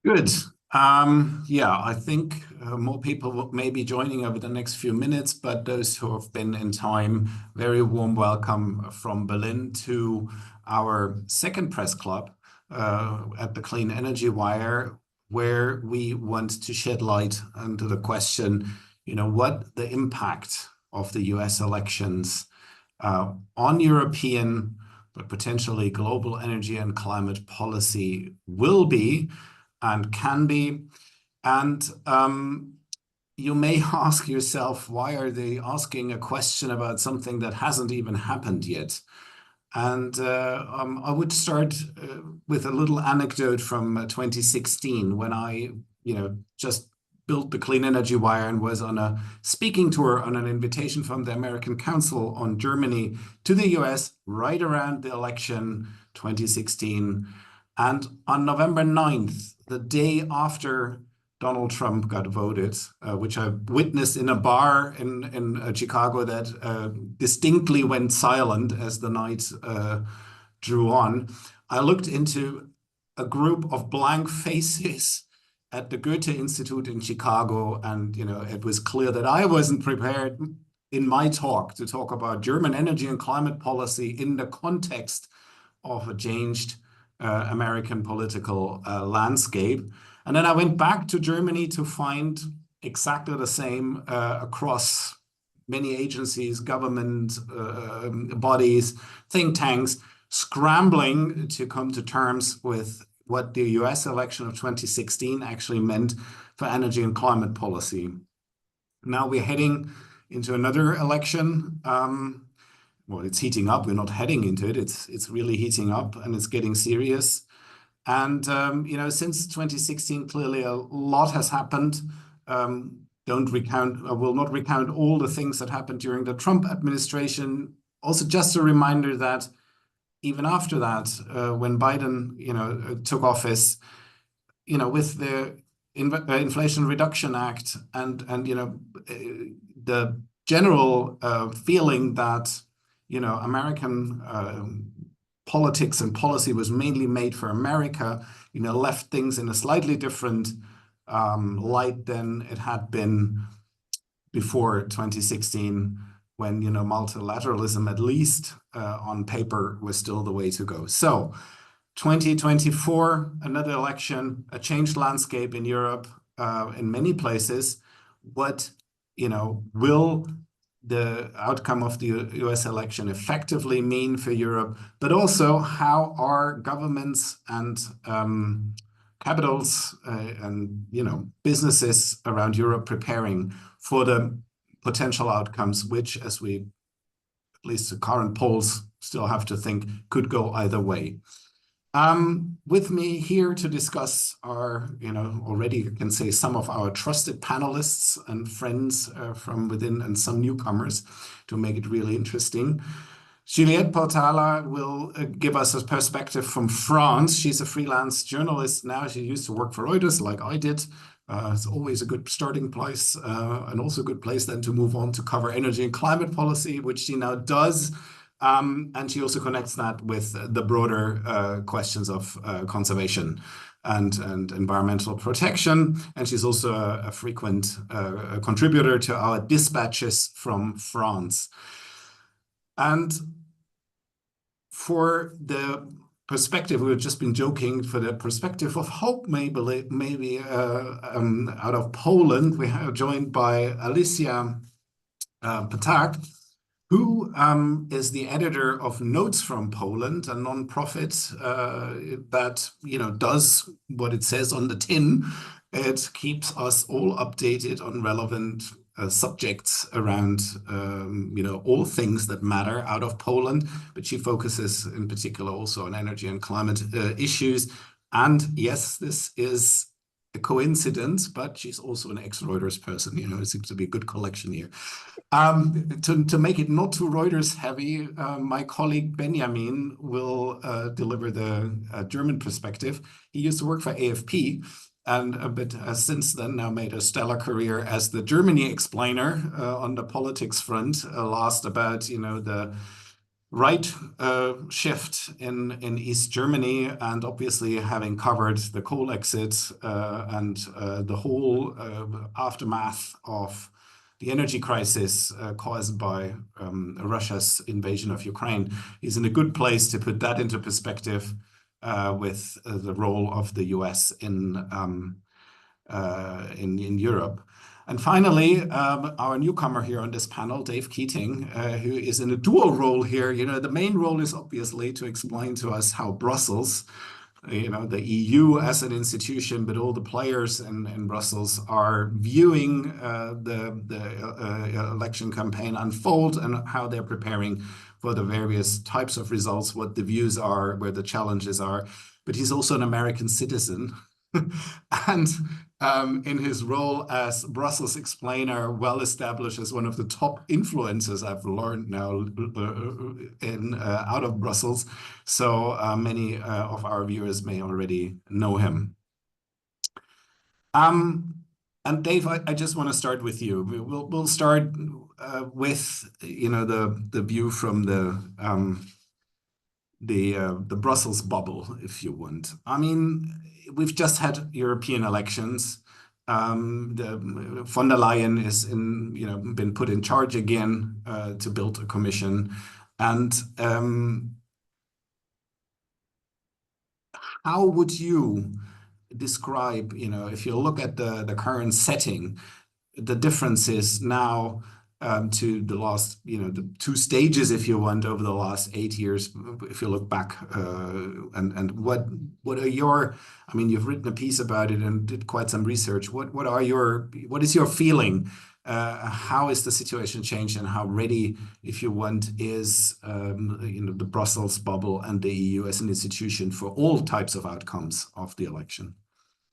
Good. Yeah, I think more people may be joining over the next few minutes, but those who have been in time, very warm welcome from Berlin to our second press club at the Clean Energy Wire, where we want to shed light into the question, what the impact of the US elections on European, but potentially global energy and climate policy will be and can be. And you may ask yourself, why are they asking a question about something that hasn't even happened yet? And I would start with a little anecdote from 2016 when I, just built the Clean Energy Wire and was on a speaking tour on an invitation from the American Council on Germany to the US right around the election 2016. And on November 9th, the day after Donald Trump got voted, which I witnessed in a bar in Chicago that distinctly went silent as the night drew on. I looked into a group of blank faces at the Goethe Institute in Chicago, and it was clear that I wasn't prepared in my talk to talk about German energy and climate policy in the context of a changed American political landscape. And then I went back to Germany to find exactly the same across many agencies, government bodies, think tanks, scrambling to come to terms with what the US election of 2016 actually meant for energy and climate policy. Now we're heading into another election. Well, it's heating up. We're not heading into it. It's really heating up and it's getting serious. And since 2016, clearly a lot has happened. I will not recount all the things that happened during the Trump administration. Also, just a reminder that even after that, when Biden, took office, with the Inflation Reduction Act and the general feeling that American politics and policy was mainly made for America, left things in a slightly different light than it had been before 2016, when multilateralism, at least on paper, was still the way to go. So 2024, another election, a changed landscape in Europe, in many places. What will the outcome of the US election effectively mean for Europe, but also how are governments and capitals and businesses around Europe preparing for the potential outcomes, which, as we, at least the current polls still have to think, could go either way. With me here to discuss are, already you can say some of our trusted panelists and friends from within, and some newcomers to make it really interesting. Juliette Portala will give us a perspective from France. She's a freelance journalist now. She used to work for Reuters like I did. It's always a good starting place and also a good place then to move on to cover energy and climate policy, which she now does. And she also connects that with the broader questions of conservation and environmental protection. And she's also a frequent contributor to our dispatches from France. And for the perspective, we've just been joking, for the perspective of hope, maybe out of Poland, we are joined by Alicia Patak, who is the editor of Notes from Poland, a nonprofit that does what it says on the tin. It keeps us all updated on relevant subjects around all things that matter out of Poland, but she focuses in particular also on energy and climate issues. And yes, this is a coincidence, but she's also an ex-Reuters person. It seems to be a good collection here. To make it not too Reuters heavy, my colleague Benjamin will deliver the German perspective. He used to work for AFP, but has since then now made a stellar career as the Germany explainer on the politics front. Last about the right shift in East Germany, and obviously having covered the coal exit and the whole aftermath of the energy crisis caused by Russia's invasion of Ukraine, is in a good place to put that into perspective with the role of the US in Europe. And finally, our newcomer here on this panel, Dave Keating, who is in a dual role here. The main role is obviously to explain to us how Brussels, the EU as an institution, but all the players in Brussels are viewing the election campaign unfold and how they're preparing for the various types of results, what the views are, where the challenges are. But he's also an American citizen. And in his role as Brussels explainer, well established as one of the top influencers I've learned now in out of Brussels. So many of our viewers may already know him. And Dave, I just want to start with you. We'll start with the view from the Brussels bubble, if you want. I mean, we've just had European elections. Von der Leyen is been put in charge again to build a commission. And how would you describe, if you look at the current setting, the differences now to the last, the two stages, if you want, over the last 8 years, if you look back, and what are your, I mean, you've written a piece about it and did quite some research. What is your feeling? How is the situation changed, and how ready, if you want, is the Brussels bubble and the EU as an institution for all types of outcomes of the election?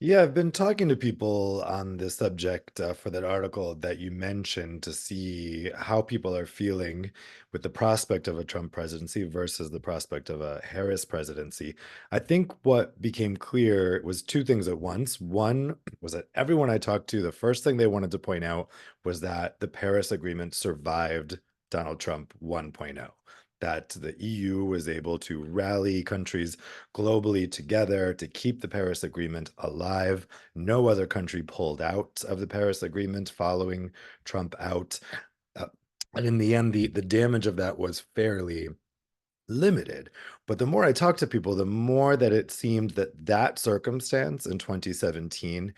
Yeah, I've been talking to people on this subject for that article that you mentioned to see how people are feeling with the prospect of a Trump presidency versus the prospect of a Harris presidency. I think what became clear was two things at once. One was that everyone I talked to, the first thing they wanted to point out was that the Paris Agreement survived Donald Trump 1.0. That the EU was able to rally countries globally together to keep the Paris Agreement alive. No other country pulled out of the Paris Agreement following Trump out. Uh, and in the end, the damage of that was fairly limited. But the more I talked to people, the more that it seemed that that circumstance in 2017,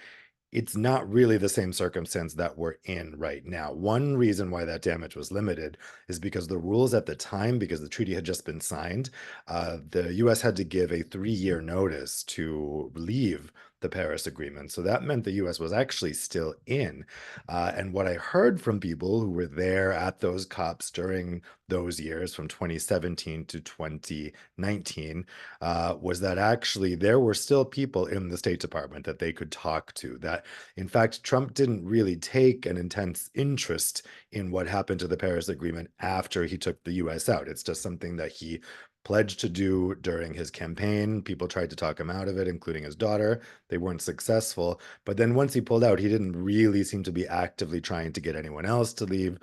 it's not really the same circumstance that we're in right now. One reason why that damage was limited is because the rules at the time, because the treaty had just been signed, the US had to give a 3-year notice to leave the Paris Agreement. So that meant the US was actually still in. And what I heard from people who were there at those COPs during those years from 2017 to 2019 was that actually there were still people in the State Department that they could talk to. That, in fact, Trump didn't really take an intense interest in what happened to the Paris Agreement after he took the US out. It's just something that he pledged to do during his campaign. People tried to talk him out of it, including his daughter. They weren't successful. But then once he pulled out, he didn't really seem to be actively trying to get anyone else to leave,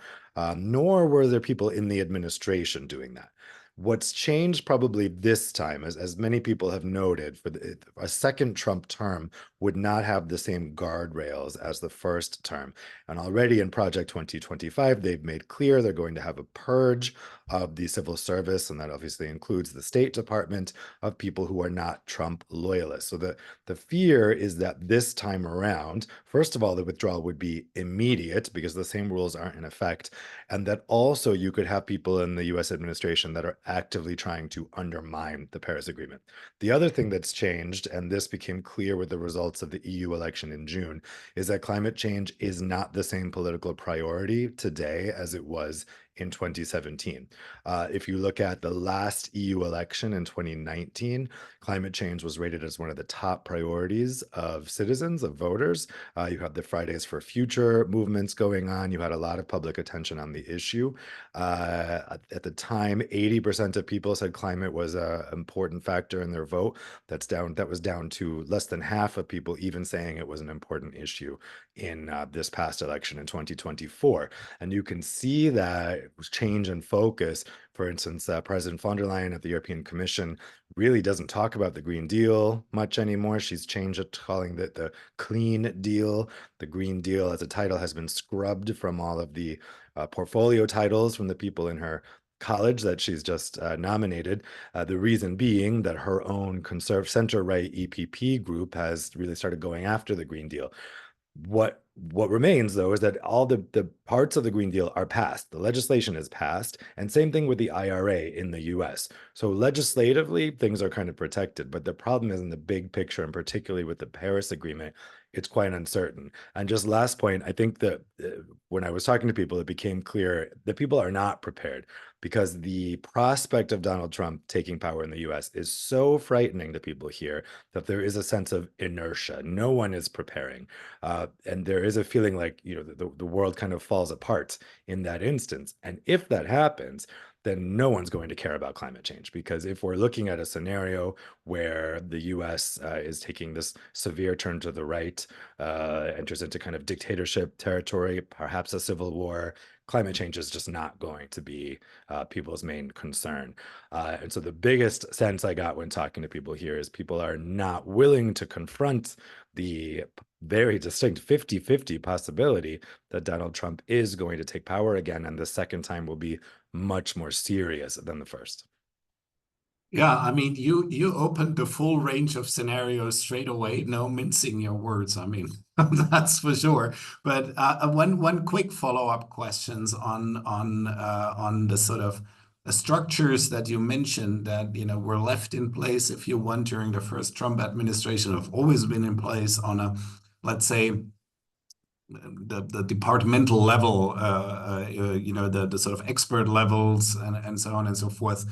nor were there people in the administration doing that. What's changed probably this time, as many people have noted, for a second Trump term would not have the same guardrails as the first term. And already in Project 2025, they've made clear they're going to have a purge of the civil service, and that obviously includes the State Department, of people who are not Trump loyalists. So the fear is that this time around, first of all, the withdrawal would be immediate because the same rules aren't in effect, and that also you could have people in the US administration that are actively trying to undermine the Paris Agreement. The other thing that's changed, and this became clear with the results of the EU election in June, is that climate change is not the same political priority today as it was in 2017. If you look at the last EU election in 2019, climate change was rated as one of the top priorities of citizens, of voters. You have the Fridays for Future movements going on. You had a lot of public attention on the issue. At the time, 80% of people said climate was an important factor in their vote. That was down to less than half of people even saying it was an important issue in this past election in 2024. And you can see that change in focus. For instance, President von der Leyen at the European Commission really doesn't talk about the Green Deal much anymore. She's changed it, calling it the Clean Deal. The Green Deal as a title has been scrubbed from all of the portfolio titles from the people in her college that she's just nominated. The reason being that her own conservative center-right EPP group has really started going after the Green Deal. What remains, though, is that all the parts of the Green Deal are passed. The legislation is passed, and same thing with the IRA in the US. So legislatively, things are kind of protected, but the problem is in the big picture, and particularly with the Paris Agreement, it's quite uncertain. And just last point, I think that when I was talking to people, it became clear that people are not prepared because the prospect of Donald Trump taking power in the US is so frightening to people here that there is a sense of inertia. No one is preparing. And there is a feeling like, the world kind of falls apart in that instance. And if that happens, then no one's going to care about climate change. Because if we're looking at a scenario where the US is taking this severe turn to the right, enters into kind of dictatorship territory, perhaps a civil war, climate change is just not going to be people's main concern. And so the biggest sense I got when talking to people here is people are not willing to confront the very distinct 50-50 possibility that Donald Trump is going to take power again, and the second time will be much more serious than the first. Yeah, I mean, you opened the full range of scenarios straight away, no mincing your words. I mean, that's for sure. But one quick follow-up questions on the sort of the structures that you mentioned that were left in place, if you want, during the first Trump administration, have always been in place on a, let's say, the departmental level, the sort of expert levels and so on and so forth.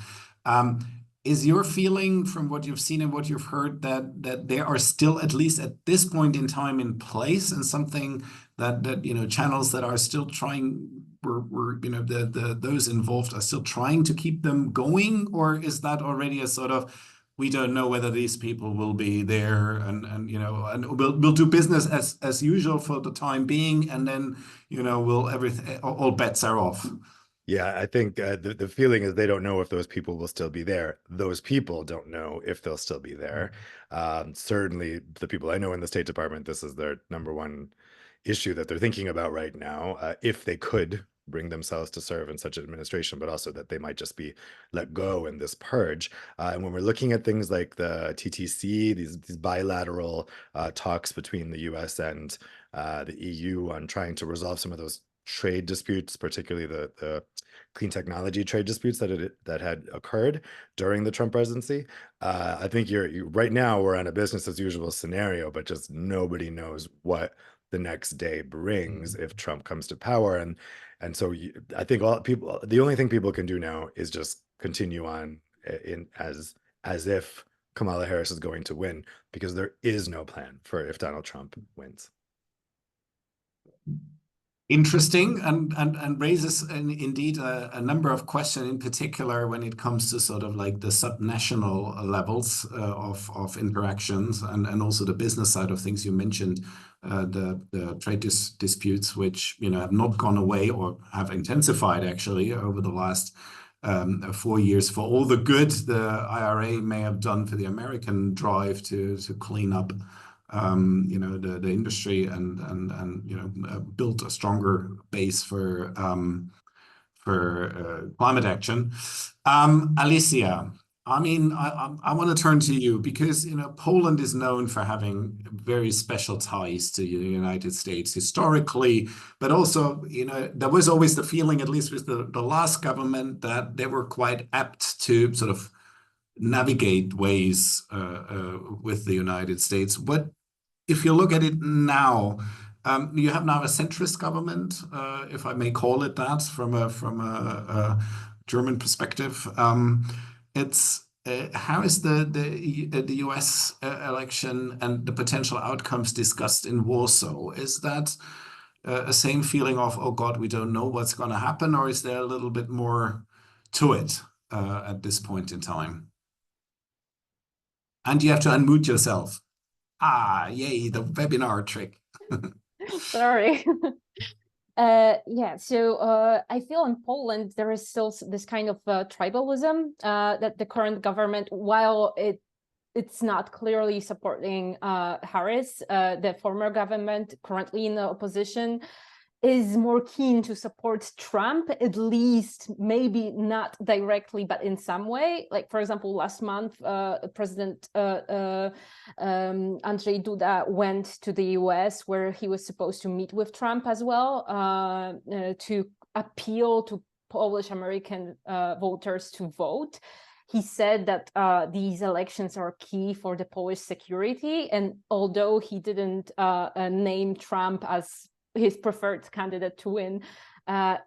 Is your feeling from what you've seen and what you've heard that they are still, at least at this point in time, in place, and something that channels that are still trying, those involved are still trying to keep them going, or is that already a sort of, we don't know whether these people will be there, and we'll do business as usual for the time being, and then will everything, all bets are off. Yeah, I think the feeling is they don't know if those people will still be there. Those people don't know if they'll still be there. Certainly, the people I know in the State Department, this is their number one issue that they're thinking about right now, if they could bring themselves to serve in such an administration, but also that they might just be let go in this purge. And when we're looking at things like the TTC, these bilateral talks between the US and the EU on trying to resolve some of those trade disputes, particularly the clean technology trade disputes that had occurred during the Trump presidency. I think you're right now we're on a business as usual scenario, but just nobody knows what the next day brings if Trump comes to power. And so I think the only thing people can do now is just continue on as if Kamala Harris is going to win, because there is no plan for if Donald Trump wins. Interesting, and raises indeed a number of questions, in particular when it comes to sort of like the subnational levels of interactions, and also the business side of things. You mentioned the trade disputes, which have not gone away or have intensified actually over the last 4 years, for all the good the IRA may have done for the American drive to clean up the industry, and built a stronger base for climate action. Alicia, I mean, I want to turn to you because Poland is known for having very special ties to the United States historically, but also there was always the feeling, at least with the last government, that they were quite apt to sort of navigate ways with the United States. What if you look at it now? You have now a centrist government, if I may call it that, from a German perspective. It's how is the U.S. election and the potential outcomes discussed in Warsaw? Is that a same feeling of, oh God, we don't know what's going to happen, or is there a little bit more to it at this point in time? And you have to unmute yourself. Ah, yay, the webinar trick. Sorry. Yeah, so I feel in Poland there is still this kind of tribalism that the current government, while it's not clearly supporting Harris, the former government currently in the opposition, is more keen to support Trump, at least maybe not directly, but in some way. Like, for example, last month, President Andrzej Duda went to the US, where he was supposed to meet with Trump as well, to appeal to Polish American voters to vote. He said that these elections are key for the Polish security. And although he didn't name Trump as his preferred candidate to win,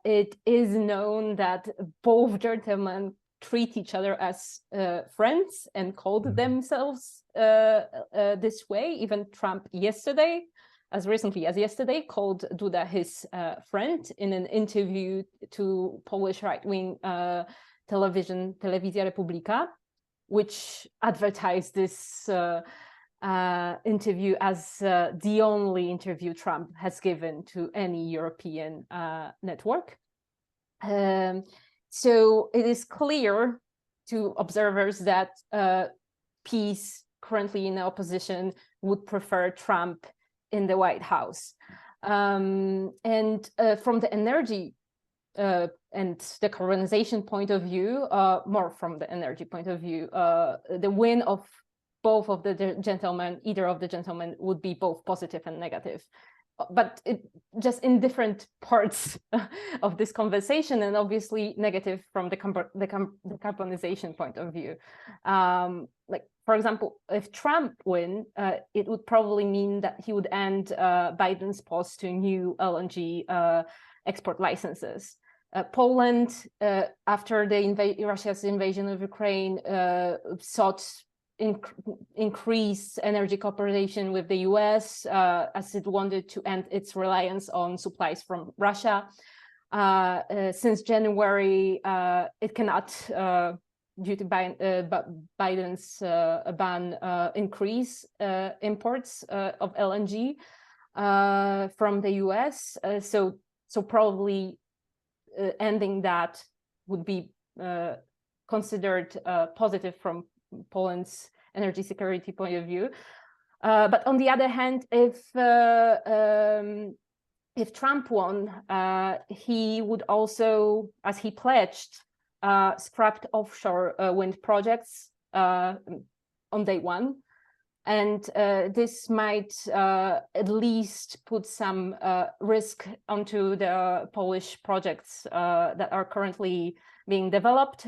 it is known that both gentlemen treat each other as friends and called themselves this way. Even Trump yesterday, as recently as yesterday, called Duda his friend in an interview to Polish right-wing television, Telewizja Republika, which advertised this interview as the only interview Trump has given to any European network. So it is clear to observers that PiS, currently in the opposition, would prefer Trump in the White House. And from the energy and decarbonization point of view, more from the energy point of view, the win of both of the gentlemen, either of the gentlemen, would be both positive and negative. But it just in different parts of this conversation, and obviously negative from the decarbonization point of view. Like, for example, if Trump win, it would probably mean that he would end Biden's pause to new LNG export licenses. Poland, after Russia's invasion of Ukraine, sought increase energy cooperation with the US as it wanted to end its reliance on supplies from Russia. Since January, it cannot, due to Biden's ban, increase imports of LNG from the US. So probably ending that would be considered positive from Poland's energy security point of view. But on the other hand, if Trump won, he would also, as he pledged, scrapped offshore wind projects on day one. And this might at least put some risk onto the Polish projects that are currently being developed.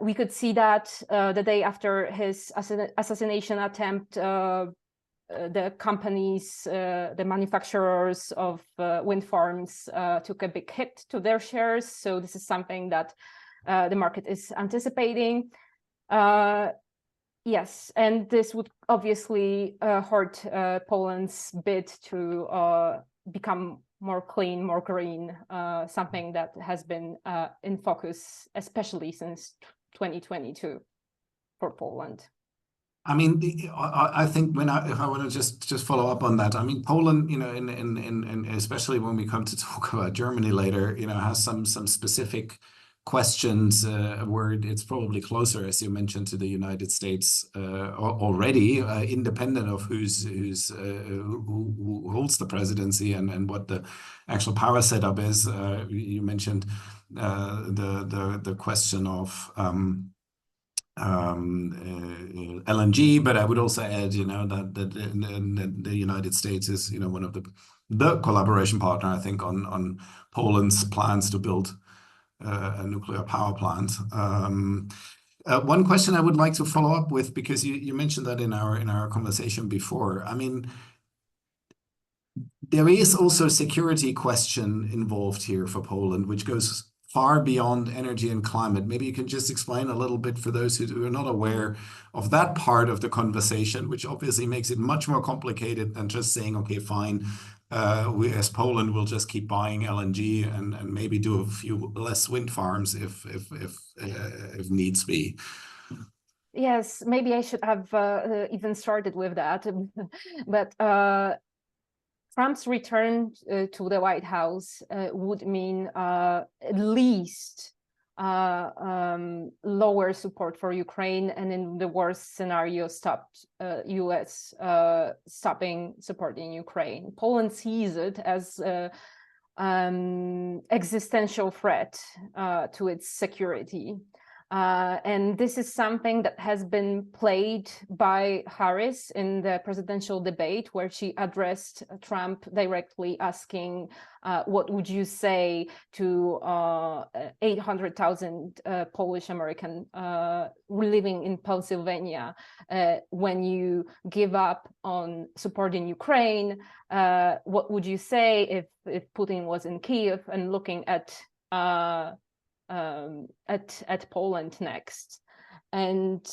We could see that the day after his assassination attempt, the companies, the manufacturers of wind farms took a big hit to their shares. So this is something that the market is anticipating. Yes, and this would obviously hurt Poland's bid to become more clean, more green, something that has been in focus, especially since 2022 for Poland. I mean, I think if I want to just follow up on that, I mean, Poland, you know, in especially when we come to talk about Germany later, you know, has some specific questions where it's probably closer, as you mentioned, to the United States already, independent of who holds the presidency and what the actual power setup is. You mentioned the question of LNG, but I would also add, you know, that the United States is, you know, one of the collaboration partner, I think, on Poland's plans to build a nuclear power plant. One question I would like to follow up with, because you mentioned that in our conversation before. I mean, there is also a security question involved here for Poland, which goes far beyond energy and climate. Maybe you can just explain a little bit for those who are not aware of that part of the conversation, which obviously makes it much more complicated than just saying, okay, fine, we as Poland will just keep buying LNG and maybe do a few less wind farms if needs be. Yes, maybe I should have even started with that, but Trump's return to the White House would mean at least lower support for Ukraine, and in the worst scenario, US stopping supporting Ukraine. Poland sees it as existential threat to its security. And this is something that has been played by Harris in the presidential debate, where she addressed Trump directly, asking, what would you say to 800,000 Polish American living in Pennsylvania when you give up on supporting Ukraine? What would you say if Putin was in Kiev? And looking at Poland next. And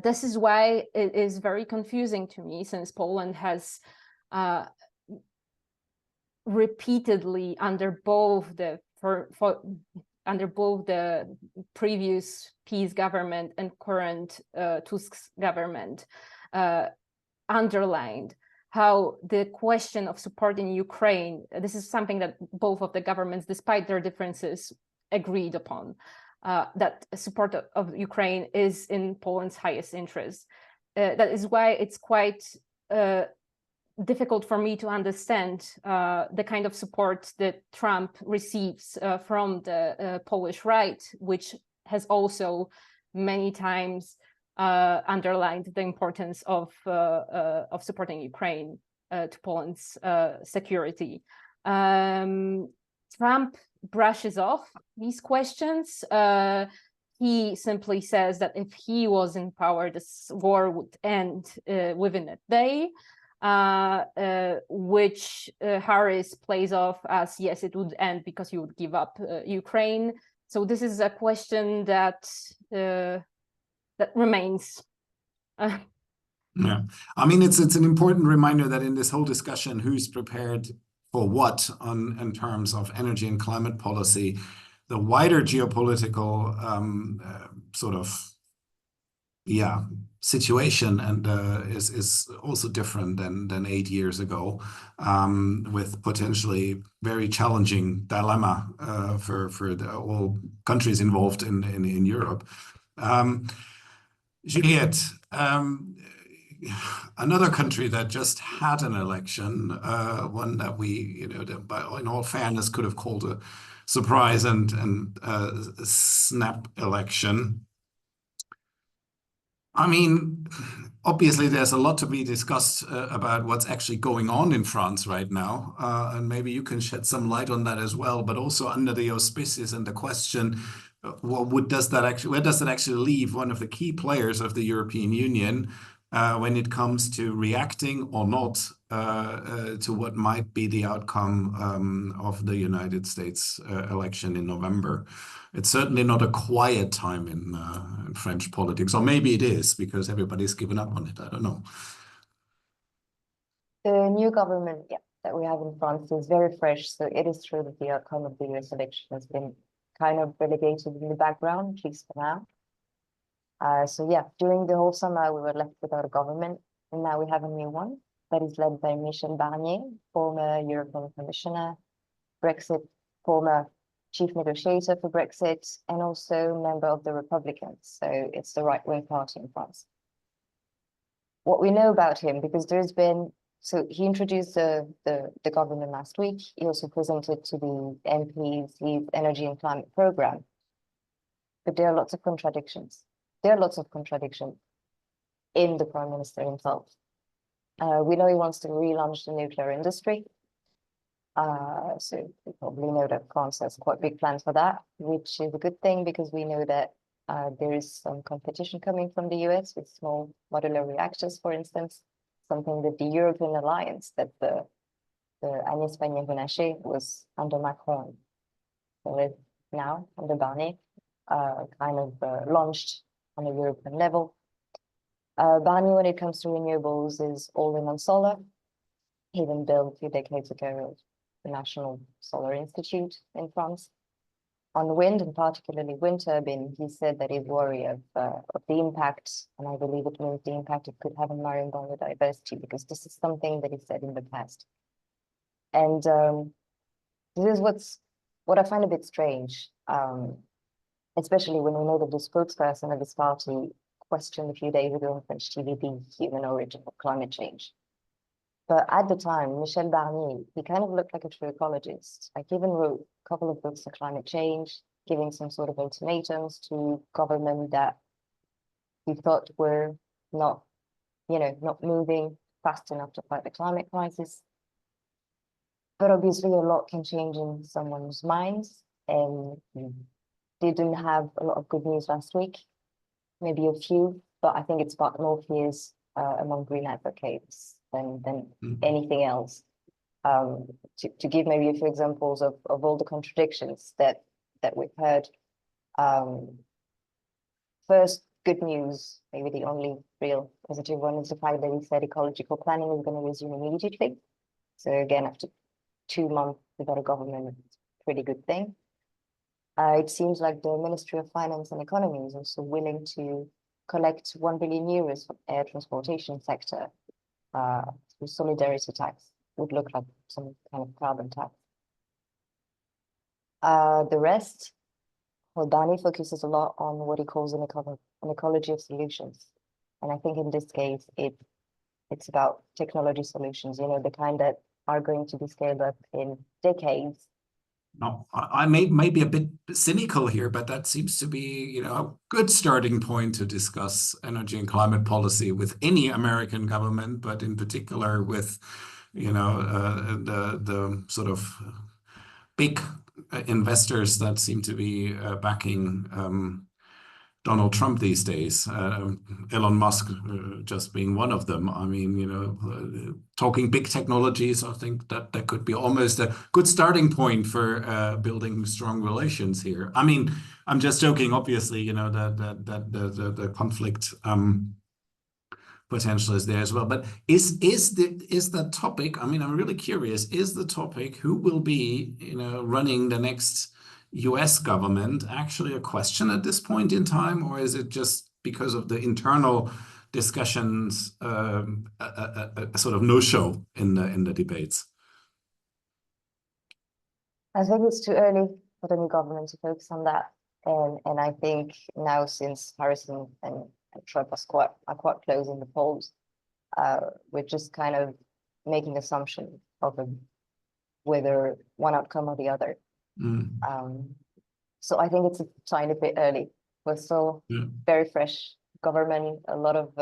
this is why it is very confusing to me, since Poland has repeatedly under both the previous peace government and current Tusk's government underlined how the question of supporting Ukraine, this is something that both of the governments, despite their differences, agreed upon, that support of Ukraine is in Poland's highest interest. That is why it's quite difficult for me to understand the kind of support that Trump receives from the Polish right, which has also many times underlined the importance of supporting Ukraine to Poland's security. Trump brushes off these questions. He simply says that if he was in power, this war would end within a day, which Harris plays off as, yes, it would end because you would give up Ukraine. So this is a question that remains. Yeah, I mean, it's an important reminder that in this whole discussion, who's prepared for what in terms of energy and climate policy, the wider geopolitical sort of situation and is also different than 8 years ago, with potentially very challenging dilemma for all countries involved in Europe. Juliette, another country that just had an election, one that we, in all fairness, could have called a surprise and snap election. I mean, obviously, there's a lot to be discussed about what's actually going on in France right now, and maybe you can shed some light on that as well. But also under the auspices and the question, where does that actually leave one of the key players of the European Union when it comes to reacting or not to what might be the outcome of the United States election in November? It's certainly not a quiet time in French politics, or maybe it is because everybody's given up on it. I don't know. The new government, that we have in France is very fresh. So it is true that the outcome of the US election has been kind of relegated in the background, at least for now. During the whole summer, we were left without a government, and now we have a new one that is led by Michel Barnier, former European Commissioner, Brexit, former chief negotiator for Brexit, and also member of the Republicans. So it's the right-wing party in France. What we know about him, because there's been, so he introduced the government last week. He also presented to the MPs his energy and climate program. But there are lots of contradictions. There are lots of contradictions in the prime minister himself. We know he wants to relaunch the nuclear industry. So we probably know that France has quite big plans for that, which is a good thing because we know that there is some competition coming from the US with small modular reactors, for instance, something that the European alliance that the Agnès Pannier-Runacher was under Macron, so now under Barnier, kind of launched on a European level. Barnier, when it comes to renewables, is all in on solar. He even built a few decades ago the National Solar Institute in France. on wind, and particularly wind turbine, he said that he's worried of the impact, and I believe it means the impact it could have on marine biodiversity, because this is something that he said in the past. And this is what I find a bit strange, especially when we know that the spokesperson of his party questioned a few days ago on French TV the human origin of climate change. But at the time, Michel Barnier, he kind of looked like a true ecologist. Like, he even wrote a couple of books on climate change, giving some sort of ultimatums to government that he thought were not moving fast enough to fight the climate crisis. But obviously a lot can change in someone's minds, and he didn't have a lot of good news last week, maybe a few, but I think it sparked more fears among green advocates than anything else. To give maybe a few examples of all the contradictions that we've heard. First, good news, maybe the only real positive one, is the fact that he said ecological planning is going to resume immediately. So again, after 2 months without a government, it's a pretty good thing. It seems like the Ministry of Finance and Economy is also willing to collect 1 billion euros from air transportation sector through solidarity tax. Would look like some kind of carbon tax. The rest, well, Barnier focuses a lot on what he calls an ecology of solutions. And I think in this case, it's about technology solutions, the kind that are going to be scaled up in decades. No, I may be a bit cynical here, but that seems to be, a good starting point to discuss energy and climate policy with any American government, but in particular with, the sort of big investors that seem to be backing Donald Trump these days, Elon Musk just being one of them. I mean, talking big technologies, I think that could be almost a good starting point for building strong relations here. I mean, I'm just joking, obviously, the conflict potential is there as well. But is the topic, I mean, I'm really curious, is the topic who will be, running the next US government actually a question at this point in time, or is it just because of the internal discussions a sort of no-show in the debates? I think it's too early for the new government to focus on that, and I think now, since Harris and Trump are quite close in the polls, we're just kind of making assumption of whether one outcome or the other. So I think it's a tiny bit early. We're still very fresh government, a lot of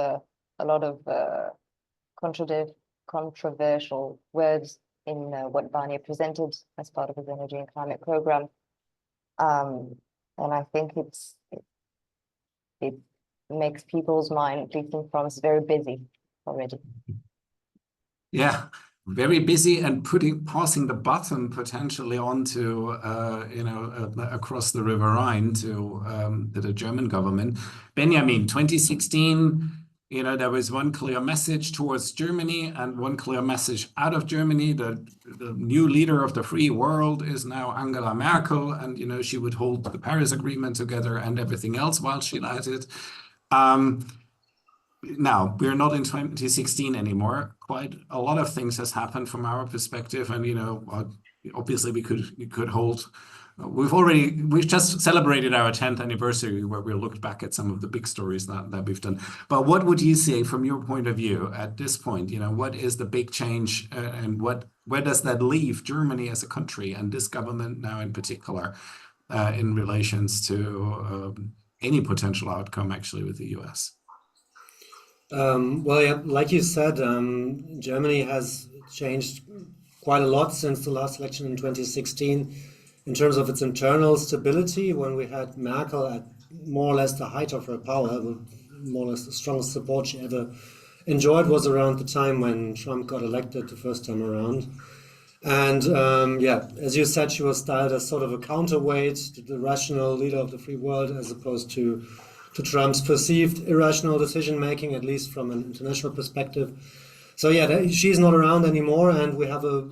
controversial words in what Barnier presented as part of his energy and climate program, and I think it makes people's mind, at least in France, very busy already. Yeah. Very busy and passing the button potentially onto across the River Rhine to the German government. Benjamin, 2016, there was one clear message towards Germany and one clear message out of Germany. The new leader of the free world is now Angela Merkel, and she would hold the Paris Agreement together and everything else while she led it. Now, we're not in 2016 anymore. Quite a lot of things has happened from our perspective. And, obviously we could hold, we've just celebrated our 10th anniversary where we looked back at some of the big stories that we've done. But what would you say from your point of view at this point? What is the big change and where does that leave Germany as a country and this government now in particular in relations to any potential outcome actually with the US? Well, yeah, like you said, Germany has changed quite a lot since the last election in 2016 in terms of its internal stability. When we had Merkel at more or less the height of her power, more or less the strongest support she ever enjoyed was around the time when Trump got elected the first time around. And as you said, she was styled as sort of a counterweight to the rational leader of the free world, as opposed to Trump's perceived irrational decision-making, at least from an international perspective. So she's not around anymore, and we have a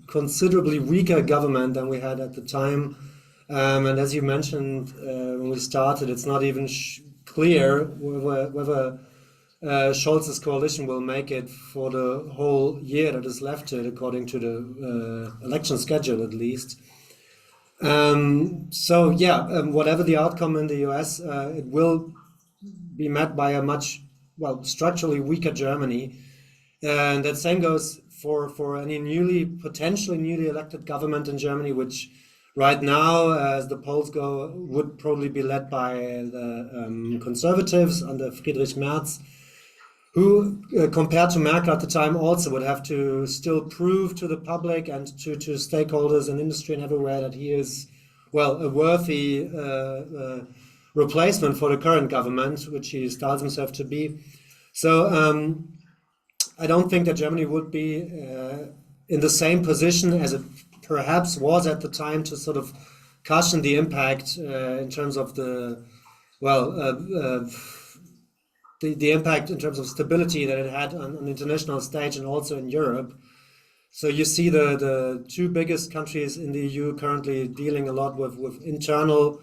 considerably weaker government than we had at the time And as you mentioned when we started, it's not even clear whether Scholz's coalition will make it for the whole year that is left to it, according to the election schedule at least. So yeah, whatever the outcome in the US, it will be met by a much, well, structurally weaker Germany. And that same goes for any potentially newly elected government in Germany, which right now, as the polls go, would probably be led by the conservatives under Friedrich Merz, who, compared to Merkel at the time, also would have to still prove to the public and to stakeholders in industry and everywhere that he is, well, a worthy replacement for the current government, which he styles himself to be. So I don't think that Germany would be in the same position as it perhaps was at the time to sort of cushion the impact in terms of the, well, the impact in terms of stability that it had on the international stage and also in Europe. So you see the two biggest countries in the EU currently dealing a lot with internal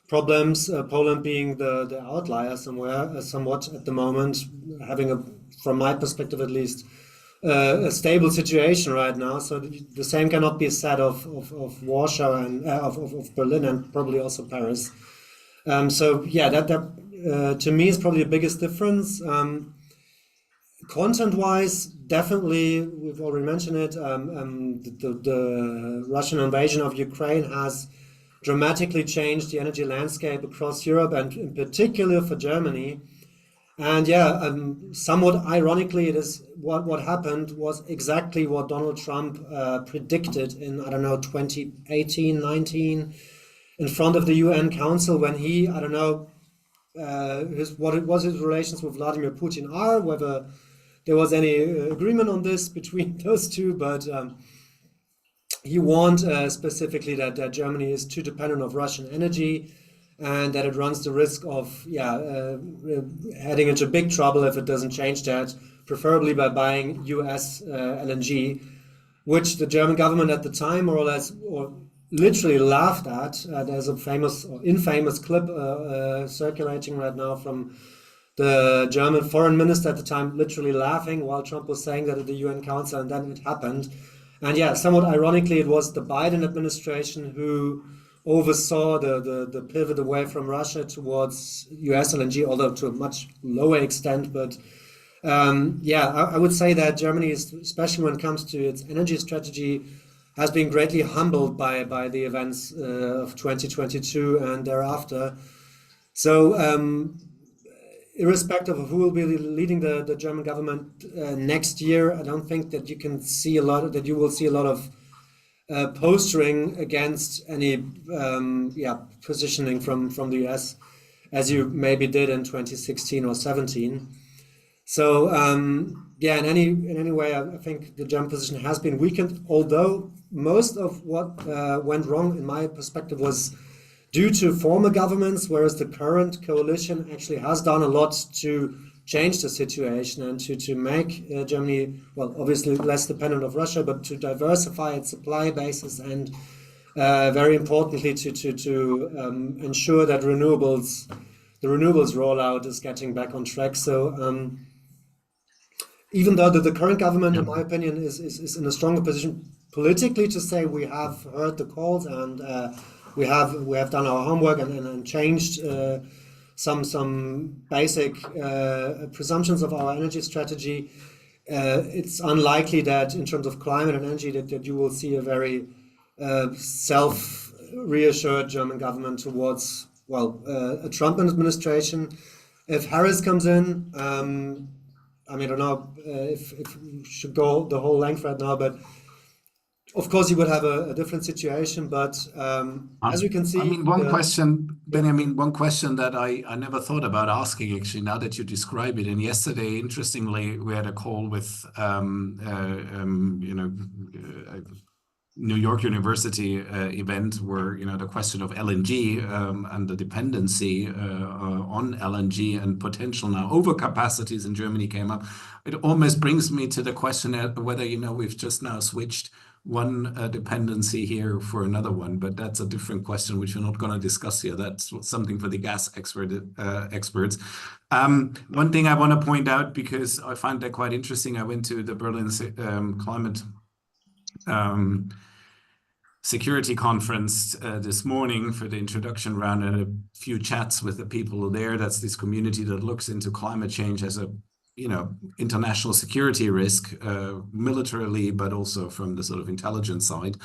problems, Poland being the outlier somewhat at the moment, having from my perspective at least, a stable situation right now. So the same cannot be said of Warsaw and of Berlin and probably also Paris. So yeah, that to me is probably the biggest difference. Content-wise, definitely, we've already mentioned it, the Russian invasion of Ukraine has dramatically changed the energy landscape across Europe and in particular for Germany. And yeah, somewhat ironically, it is what happened was exactly what Donald Trump predicted in, I don't know, 2018, 19, in front of the UN Council when he, I don't know, what it was his relations with Vladimir Putin are, whether there was any agreement on this between those two, but he warned specifically that Germany is too dependent on Russian energy and that it runs the risk of heading into big trouble if it doesn't change that, preferably by buying US LNG, which the German government at the time more or less or literally laughed at. There's a famous or infamous clip circulating right now from the German foreign minister at the time, literally laughing while Trump was saying that at the UN Council, and then it happened. And yeah, somewhat ironically, it was the Biden administration who oversaw the pivot away from Russia towards US LNG, although to a much lower extent. But I would say that Germany, especially when it comes to its energy strategy, has been greatly humbled by the events of 2022 and thereafter. So irrespective of who will be leading the German government next year, I don't think that you will see a lot of posturing against any positioning from the US, as you maybe did in 2016 or 17. So in any way, I think the German position has been weakened, although most of what went wrong, in my perspective, was due to former governments, whereas the current coalition actually has done a lot to change the situation and to make Germany, well, obviously less dependent of Russia, but to diversify its supply bases and very importantly to ensure that the renewables rollout is getting back on track. So even though the current government, in my opinion, is in a stronger position politically to say we have heard the calls and we have done our homework and changed some basic presumptions of our energy strategy, it's unlikely that in terms of climate and energy that you will see a very self-reassured German government towards, a Trump administration. If Harris comes in, I don't know if we should go the whole length right now, but of course, you would have a different situation, but as we can see... one question, Benjamin, one question that I never thought about asking, actually, now that you describe it. And yesterday, interestingly, we had a call with, New York University event where, the question of LNG and the dependency on LNG and potential now overcapacities in Germany came up. It almost brings me to the question whether, we've just now switched one dependency here for another one, but that's a different question, which we're not going to discuss here. That's something for the gas experts. One thing I want to point out, because I find that quite interesting, I went to the Berlin climate security conference this morning for the introduction round, and a few chats with the people there. That's this community that looks into climate change as a international security risk, militarily, but also from the sort of intelligence side.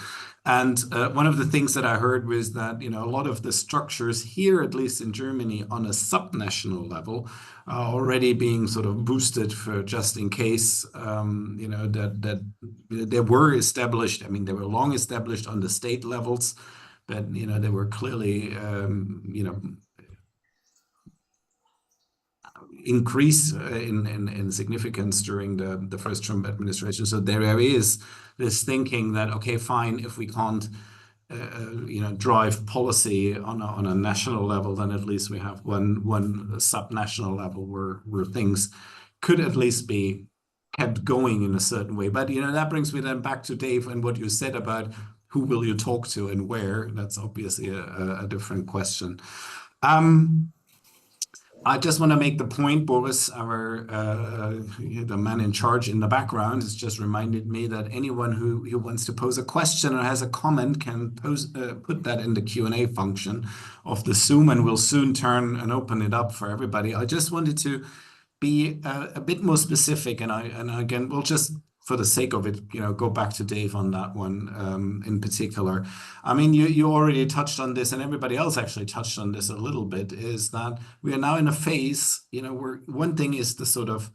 And one of the things that I heard was that, a lot of the structures here, at least in Germany, on a subnational level, are already being sort of boosted for just in case, that they were established. I mean, they were long established on the state levels, but, they were clearly, increase in significance during the first Trump administration. So there is this thinking that, okay, fine, if we can't drive policy on a national level, then at least we have one subnational level where things could at least be kept going in a certain way. But that brings me then back to Dave and what you said about who will you talk to and where. That's obviously a different question. I just want to make the point, Boris, the man in charge in the background, has just reminded me that anyone who wants to pose a question or has a comment can put that in the Q&A function of the Zoom, and we'll soon turn and open it up for everybody. I just wanted to be a bit more specific, and again, we'll just, for the sake of it, go back to Dave on that one in particular. I mean, you already touched on this, and everybody else actually touched on this a little bit, is that we are now in a phase, where one thing is the sort of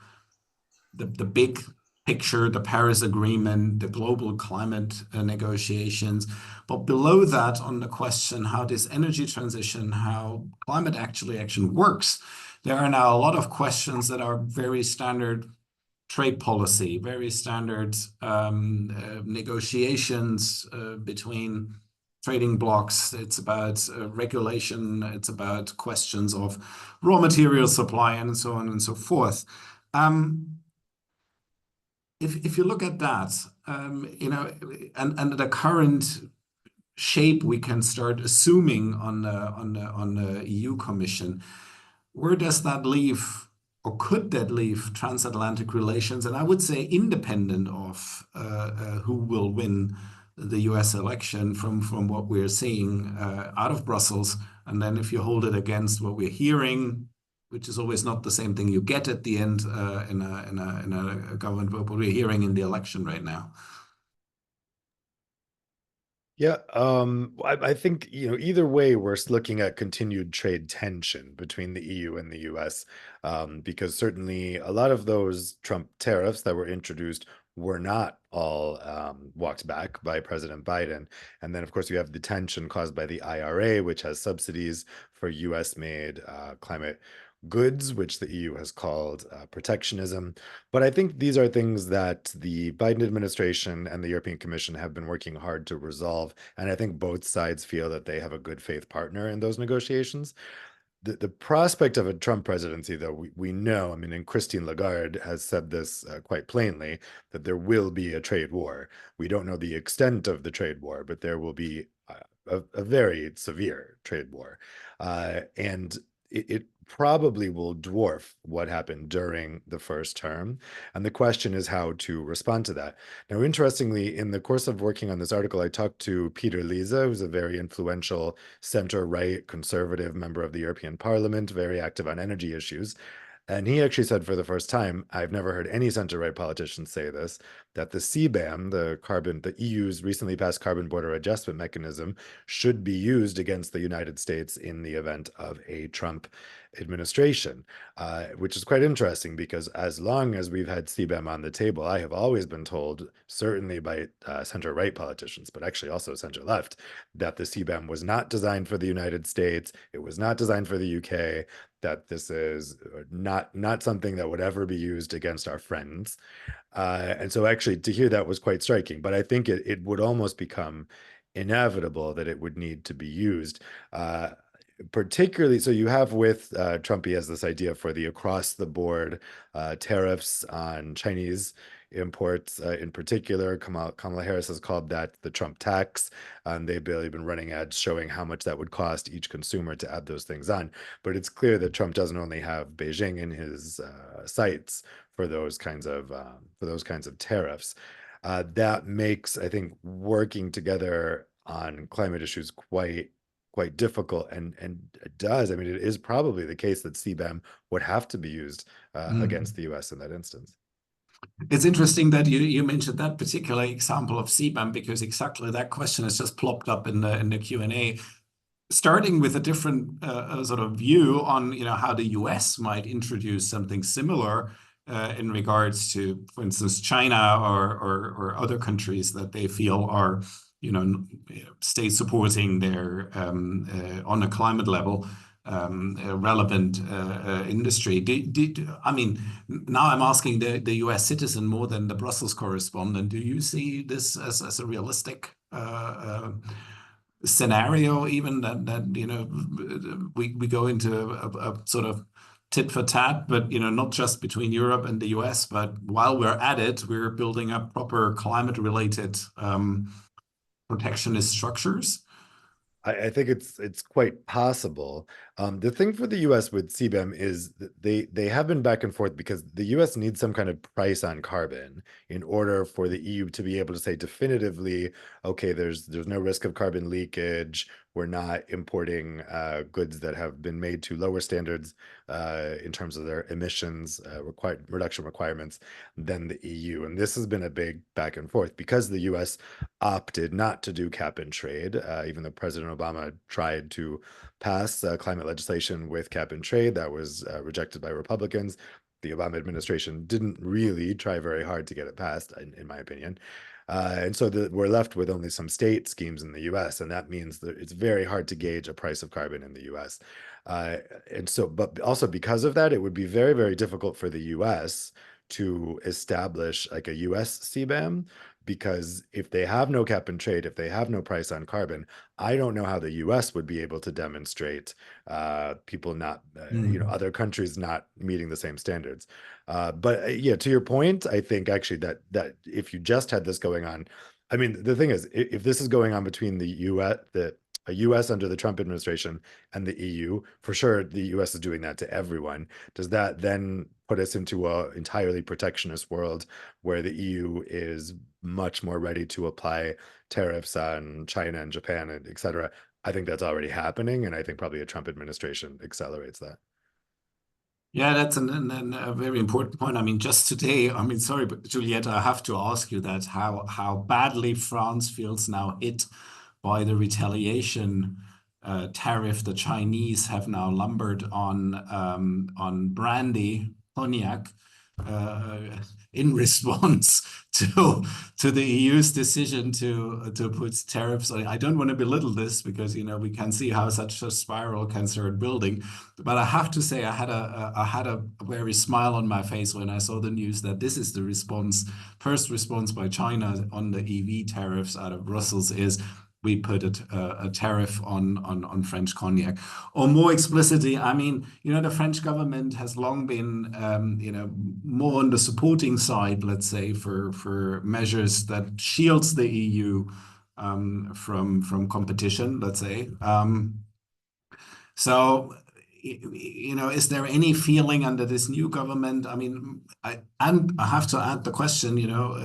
the big picture, the Paris Agreement, the global climate negotiations. But below that, on the question how this energy transition, how climate action works, there are now a lot of questions that are very standard trade policy, very standard negotiations between trading blocks. It's about regulation. It's about questions of raw material supply and so on and so forth. If you look at that, and the current shape we can start assuming on the EU Commission, where does that leave? Or could that leave transatlantic relations? And I would say independent of who will win the US election from what we're seeing out of Brussels. And then if you hold it against what we're hearing, which is always not the same thing you get at the end in a government vote, what we're hearing in the election right now. Yeah, I think, either way, we're looking at continued trade tension between the EU and the US, because certainly a lot of those Trump tariffs that were introduced were not all walked back by President Biden. And then, of course, you have the tension caused by the IRA, which has subsidies for US-made climate goods, which the EU has called protectionism. But I think these are things that the Biden administration and the European Commission have been working hard to resolve. And I think both sides feel that they have a good faith partner in those negotiations. The prospect of a Trump presidency, though, we know, I mean, and Christine Lagarde has said this quite plainly, that there will be a trade war. We don't know the extent of the trade war, but there will be a very severe trade war. And it probably will dwarf what happened during the first term. And the question is how to respond to that. Now, interestingly, in the course of working on this article, I talked to Peter Liese, who's a very influential center-right conservative member of the European Parliament, very active on energy issues. And he actually said for the first time, I've never heard any center-right politicians say this, that the CBAM, the EU's recently passed carbon border adjustment mechanism, should be used against the United States in the event of a Trump administration, which is quite interesting because as long as we've had CBAM on the table, I have always been told, certainly by center-right politicians, but actually also center-left, that the CBAM was not designed for the United States, it was not designed for the UK, that this is not something that would ever be used against our friends. And so actually to hear that was quite striking, but I think it would almost become inevitable that it would need to be used. Particularly, so you have with Trump, he has this idea for the across-the-board tariffs on Chinese imports in particular. Kamala Harris has called that the Trump tax. They've barely been running ads showing how much that would cost each consumer to add those things on. But it's clear that Trump doesn't only have Beijing in his sights for those kinds of tariffs. That makes, I think, working together on climate issues quite difficult, and it does. I mean, it is probably the case that CBAM would have to be used against the US in that instance. It's interesting that you mentioned that particular example of CBAM, because exactly that question has just plopped up in the Q&A, starting with a different sort of view on how the US might introduce something similar in regards to, for instance, China or other countries that they feel are state supporting their on a climate level relevant industry. I mean, now I'm asking the US citizen more than the Brussels correspondent. Do you see this as a realistic scenario, even that we go into a sort of tit for tat, but not just between Europe and the US, but while we're at it, we're building up proper climate related protectionist structures? I think it's quite possible. The thing for the US with CBAM is that they have been back and forth because the US needs some kind of price on carbon in order for the EU to be able to say definitively, okay, there's no risk of carbon leakage. We're not importing goods that have been made to lower standards in terms of their emissions reduction requirements than the EU. And this has been a big back and forth because the US opted not to do cap and trade, even though President Obama tried to pass climate legislation with cap and trade that was rejected by Republicans. The Obama administration didn't really try very hard to get it passed, in my opinion. And so we're left with only some state schemes in the US, and that means that it's very hard to gauge a price of carbon in the US. And so, but also because of that, it would be very, very difficult for the US to establish like a US CBAM, because if they have no cap and trade, if they have no price on carbon, I don't know how the US would be able to demonstrate people not, other countries not meeting the same standards. But yeah, to your point, I think actually that if you just had this going on, I mean, the thing is, if this is going on between the US under the Trump administration and the EU, for sure, the US is doing that to everyone. Does that then put us into an entirely protectionist world where the EU is much more ready to apply tariffs on China and Japan, and et cetera? I think that's already happening, and I think probably a Trump administration accelerates that. Yeah, that's a very important point. I mean, just today, I mean, sorry, but Juliette, I have to ask you that how badly France feels now hit by the retaliation tariff the Chinese have now lumbered on brandy, cognac, in response to the EU's decision to put tariffs on. I don't want to belittle this because we can see how such a spiral can start building, but I have to say I had a very smile on my face when I saw the news that this is the first response by China on the EV tariffs out of Brussels is we put a tariff on French cognac. Or more explicitly, I mean, the French government has long been, more on the supporting side, let's say, for measures that shields the EU from competition, let's say. So, is there any feeling under this new government? I mean, I have to add the question,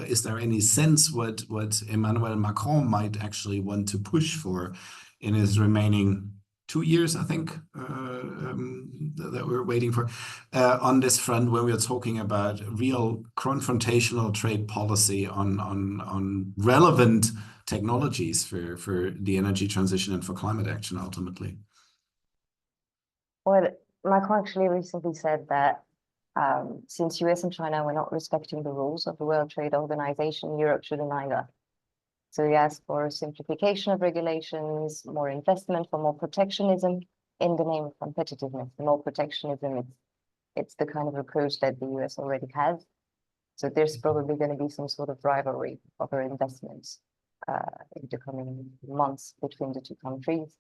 is there any sense what Emmanuel Macron might actually want to push for in his remaining 2 years, I think, that we're waiting for on this front when we're talking about real confrontational trade policy on relevant technologies for the energy transition and for climate action ultimately? Well, Macron actually recently said that since US and China were not respecting the rules of the World Trade Organization, Europe shouldn't either. So he asked for simplification of regulations, more investment, for more protectionism in the name of competitiveness. The more protectionism, it's the kind of approach that the US already has. So there's probably going to be some sort of rivalry over investments in the coming months between the two countries.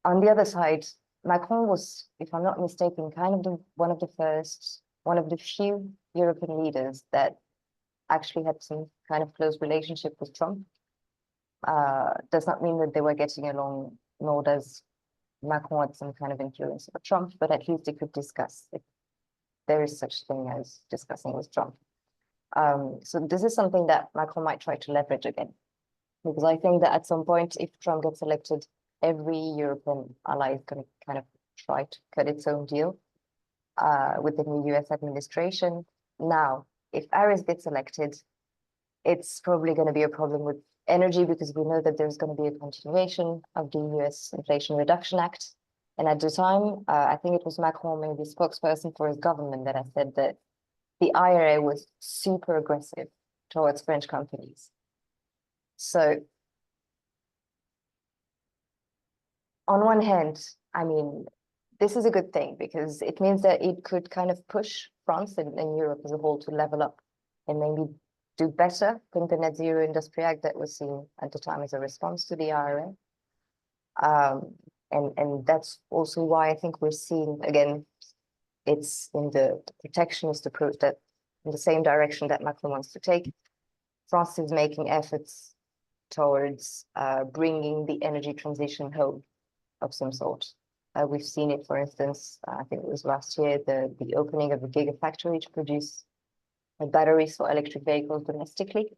On the other side, Macron was, if I'm not mistaken, kind of one of the few European leaders that actually had some kind of close relationship with Trump. Does not mean that they were getting along, nor does Macron had some kind of influence over Trump, but at least they could discuss if there is such thing as discussing with Trump. So this is something that Macron might try to leverage again, because I think that at some point, if Trump gets elected, every European ally is going to kind of try to cut its own deal with the new US administration. Now, if Harris gets elected, it's probably going to be a problem with energy, because we know that there's going to be a continuation of the US Inflation Reduction Act. And at the time, I think it was Macron, maybe spokesperson for his government, that had said that the IRA was super aggressive towards French companies. So on one hand, I mean, this is a good thing, because it means that it could kind of push France and Europe as a whole to level up and maybe do better than the Net Zero Industry Act that was seen at the time as a response to the IRA. And that's also why I think we're seeing, again, it's in the protectionist approach, that in the same direction that Macron wants to take. France is making efforts towards bringing the energy transition home of some sort. We've seen it, for instance, I think it was last year, the opening of a gigafactory to produce batteries for electric vehicles domestically.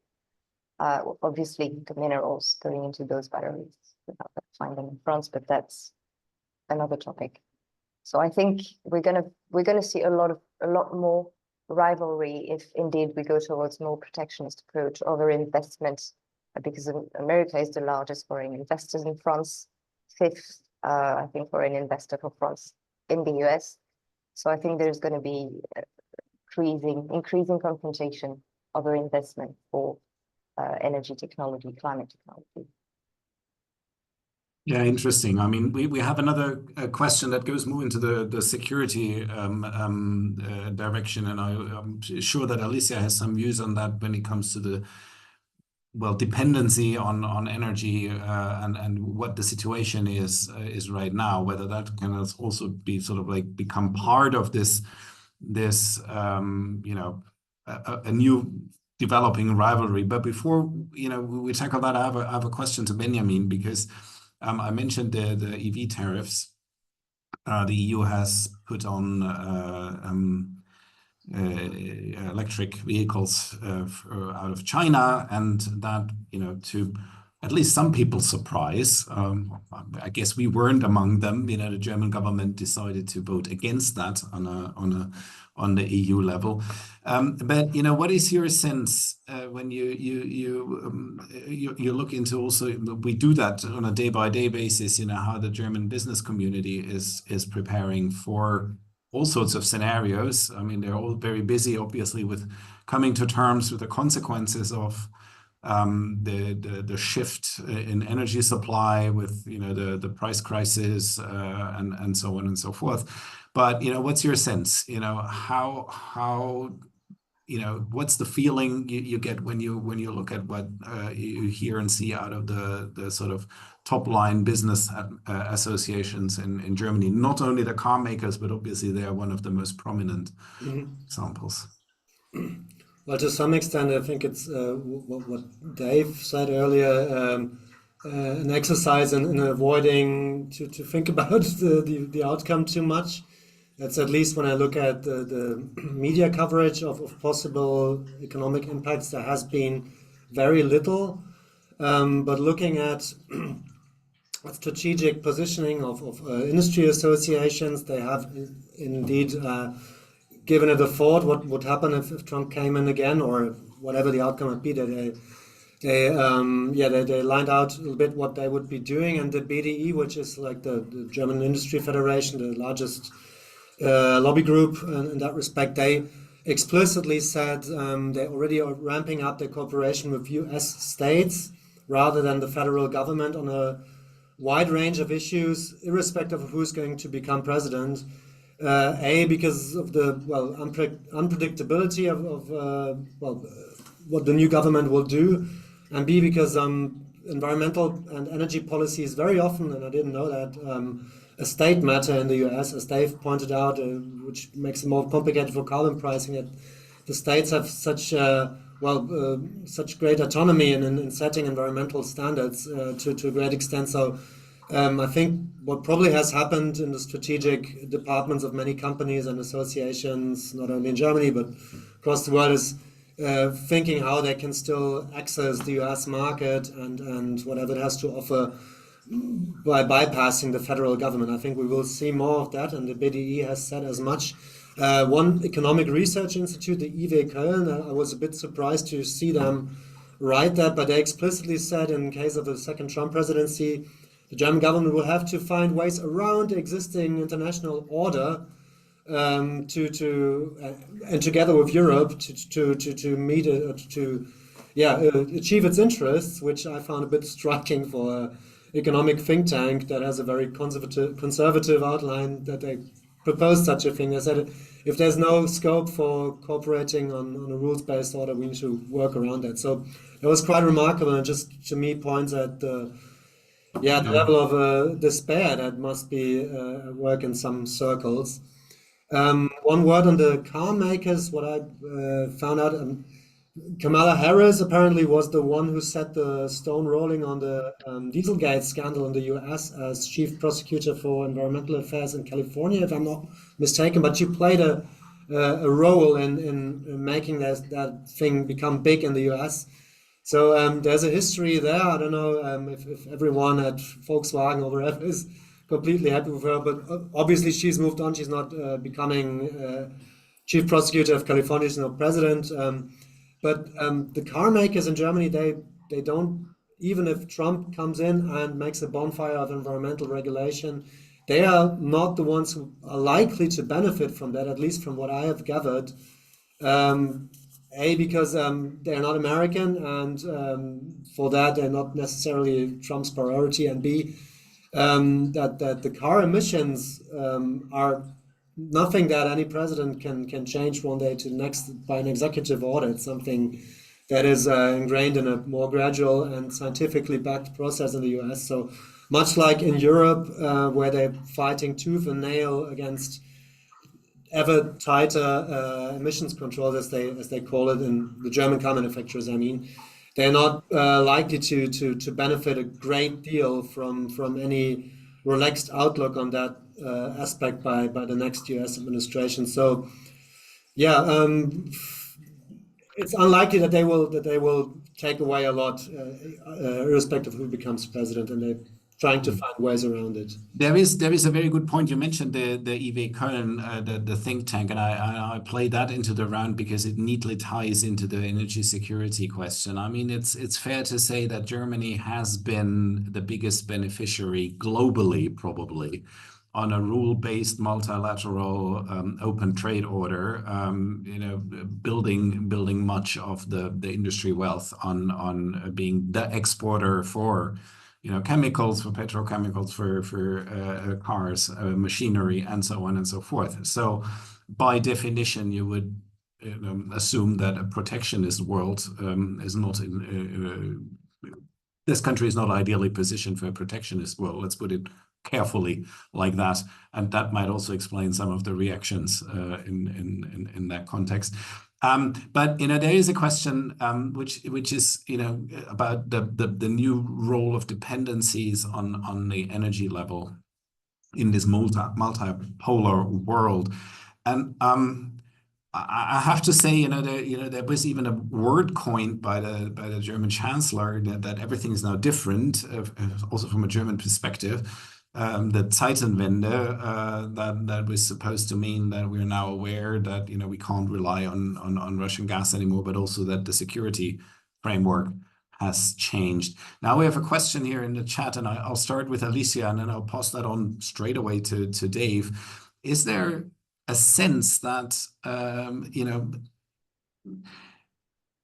Obviously, the minerals going into those batteries, we're not going to find them in France, but that's another topic. So I think we're gonna see a lot more rivalry if indeed we go towards more protectionist approach over investment, because America is the largest foreign investors in France, fifth, I think, foreign investor for France in the US. So I think there's going to be increasing confrontation over investment for energy technology, climate technology. Yeah, interesting. I mean, we have another question that goes more into the security direction, and I'm sure that Alicia has some views on that when it comes to the dependency on energy and what the situation is right now. Whether that can also be sort of like become part of this you know, a new developing rivalry. But before we tackle that, I have a question to Benjamin, because I mentioned the EV tariffs. The EU has put on electric vehicles out of China, and that, to at least some people's surprise, I guess we weren't among them. The German government decided to vote against that on the EU level. But what is your sense when you look into, also we do that on a day-by-day basis, how the German business community is preparing for all sorts of scenarios. I mean, they're all very busy, obviously, with coming to terms with the consequences of the shift in energy supply, with the price crisis and so on and so forth. But what's your sense? How what's the feeling you get when you look at what you hear and see out of the sort of top line business associations in Germany? Not only the car makers, but obviously they are one of the most prominent examples. Well, to some extent, I think it's what Dave said earlier, an exercise in avoiding to think about the outcome too much. That's at least when I look at the media coverage of possible economic impacts, there has been very little. But looking at strategic positioning of industry associations, they have indeed given it a thought what would happen if Trump came in again, or whatever the outcome would be. They lined out a little bit what they would be doing, and the BDE, which is like the German Industry Federation, the largest lobby group in that respect, they explicitly said they already are ramping up their cooperation with US states rather than the federal government on a wide range of issues, irrespective of who's going to become president. Because of the unpredictability of what the new government will do, and B, because environmental and energy policy is very often, and I didn't know that, a state matter in the US, as Dave pointed out, which makes it more complicated for carbon pricing. That the states have such such great autonomy in setting environmental standards to a great extent. So I think what probably has happened in the strategic departments of many companies and associations, not only in Germany, but across the world, is thinking how they can still access the US market and whatever it has to offer by bypassing the federal government. I think we will see more of that, and the BDI has said as much. One economic research institute, the IW Köln, I was a bit surprised to see them write that, but they explicitly said in case of a second Trump presidency, the German government will have to find ways around the existing international order and together with Europe to meet achieve its interests, which I found a bit striking for an economic think tank that has a very conservative outline that they proposed such a thing. They said if there's no scope for cooperating on a rules-based order, we need to work around that. So it was quite remarkable, and just to me points at the level of despair that must be at work in some circles. One word on the car makers, what I found out, Kamala Harris apparently was the one who set the stone rolling on the Dieselgate scandal in the US as chief prosecutor for environmental affairs in California, if I'm not mistaken, but she played a role in making that thing become big in the US. So there's a history there. I don't know if everyone at Volkswagen or wherever is completely happy with her, but obviously she's moved on. She's not becoming chief prosecutor of California. She's not president. But the car makers in Germany, they don't, even if Trump comes in and makes a bonfire of environmental regulation, they are not the ones who are likely to benefit from that, at least from what I have gathered. A, because they're not American, and for that they're not necessarily Trump's priority, and B, that the car emissions are nothing that any president can change one day to the next by an executive order. It's something that is ingrained in a more gradual and scientifically backed process in the US. So much like in Europe, where they're fighting tooth and nail against ever tighter emissions controls, as they call it, in the German car manufacturers, I mean, they're not likely to benefit a great deal from any relaxed outlook on that aspect by the next US administration. So yeah, it's unlikely that they will take away a lot, irrespective of who becomes president, and they're trying to find ways around it. There is a very good point. You mentioned the IW Köln, the think tank, and I play that into the round because it neatly ties into the energy security question. I mean, it's fair to say that Germany has been the biggest beneficiary globally, probably, on a rule-based multilateral open trade order. Building much of the industry wealth on being the exporter for chemicals, for petrochemicals, for cars, machinery, and so on and so forth. So by definition, you would assume that a protectionist world is not this country is not ideally positioned for a protectionist world. Let's put it carefully like that. And that might also explain some of the reactions in that context. But there is a question which is about the new role of dependencies on the energy level in this multipolar world, and I have to say there was even a word coined by the German Chancellor that everything is now different, also from a German perspective. The Zeitenwende, that was supposed to mean that we're now aware that we can't rely on Russian gas anymore, but also that the security framework has changed. Now we have a question here in the chat, and I'll start with Alicia, and then I'll pass that on straight away to Dave. Is there a sense that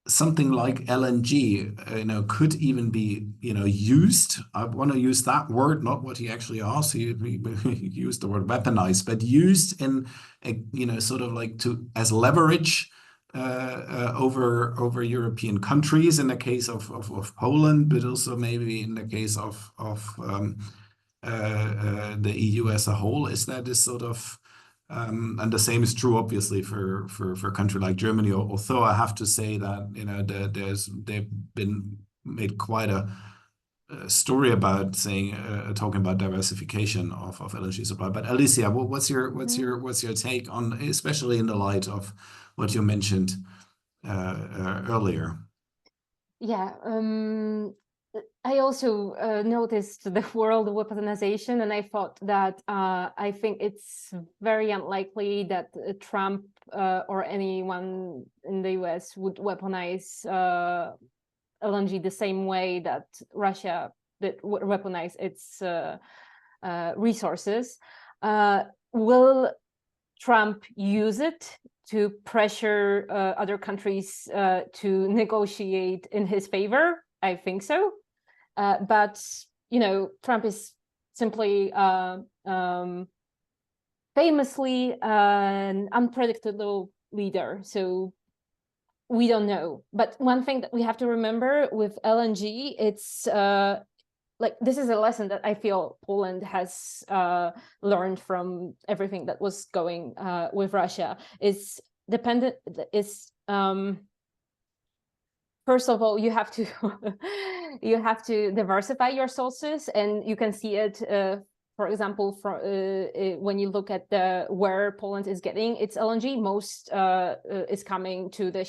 something like LNG, could even be, used? I want to use that word, not what he actually asked. He used the word weaponized, but used in, sort of like as leverage over European countries in the case of Poland, but also maybe in the case of the EU as a whole. Is that this sort of And the same is true, obviously, for a country like Germany. Although I have to say that they've been made quite a story about talking about diversification of LNG supply. But Alicia, what's your take on, especially in the light of what you mentioned earlier? Yeah, I also noticed the world weaponization, and I thought that I think it's very unlikely that Trump or anyone in the US would weaponize LNG the same way that Russia did weaponize its resources. Will Trump use it to pressure other countries to negotiate in his favor? I think so. But, Trump is simply famously an unpredictable leader. So we don't know. But one thing that we have to remember with LNG, it's this is a lesson that I feel Poland has learned from everything that was going with Russia. Is dependent. Is first of all, you have to you have to diversify your sources, and you can see it. For example, when you look at where Poland is getting its LNG, most is coming to the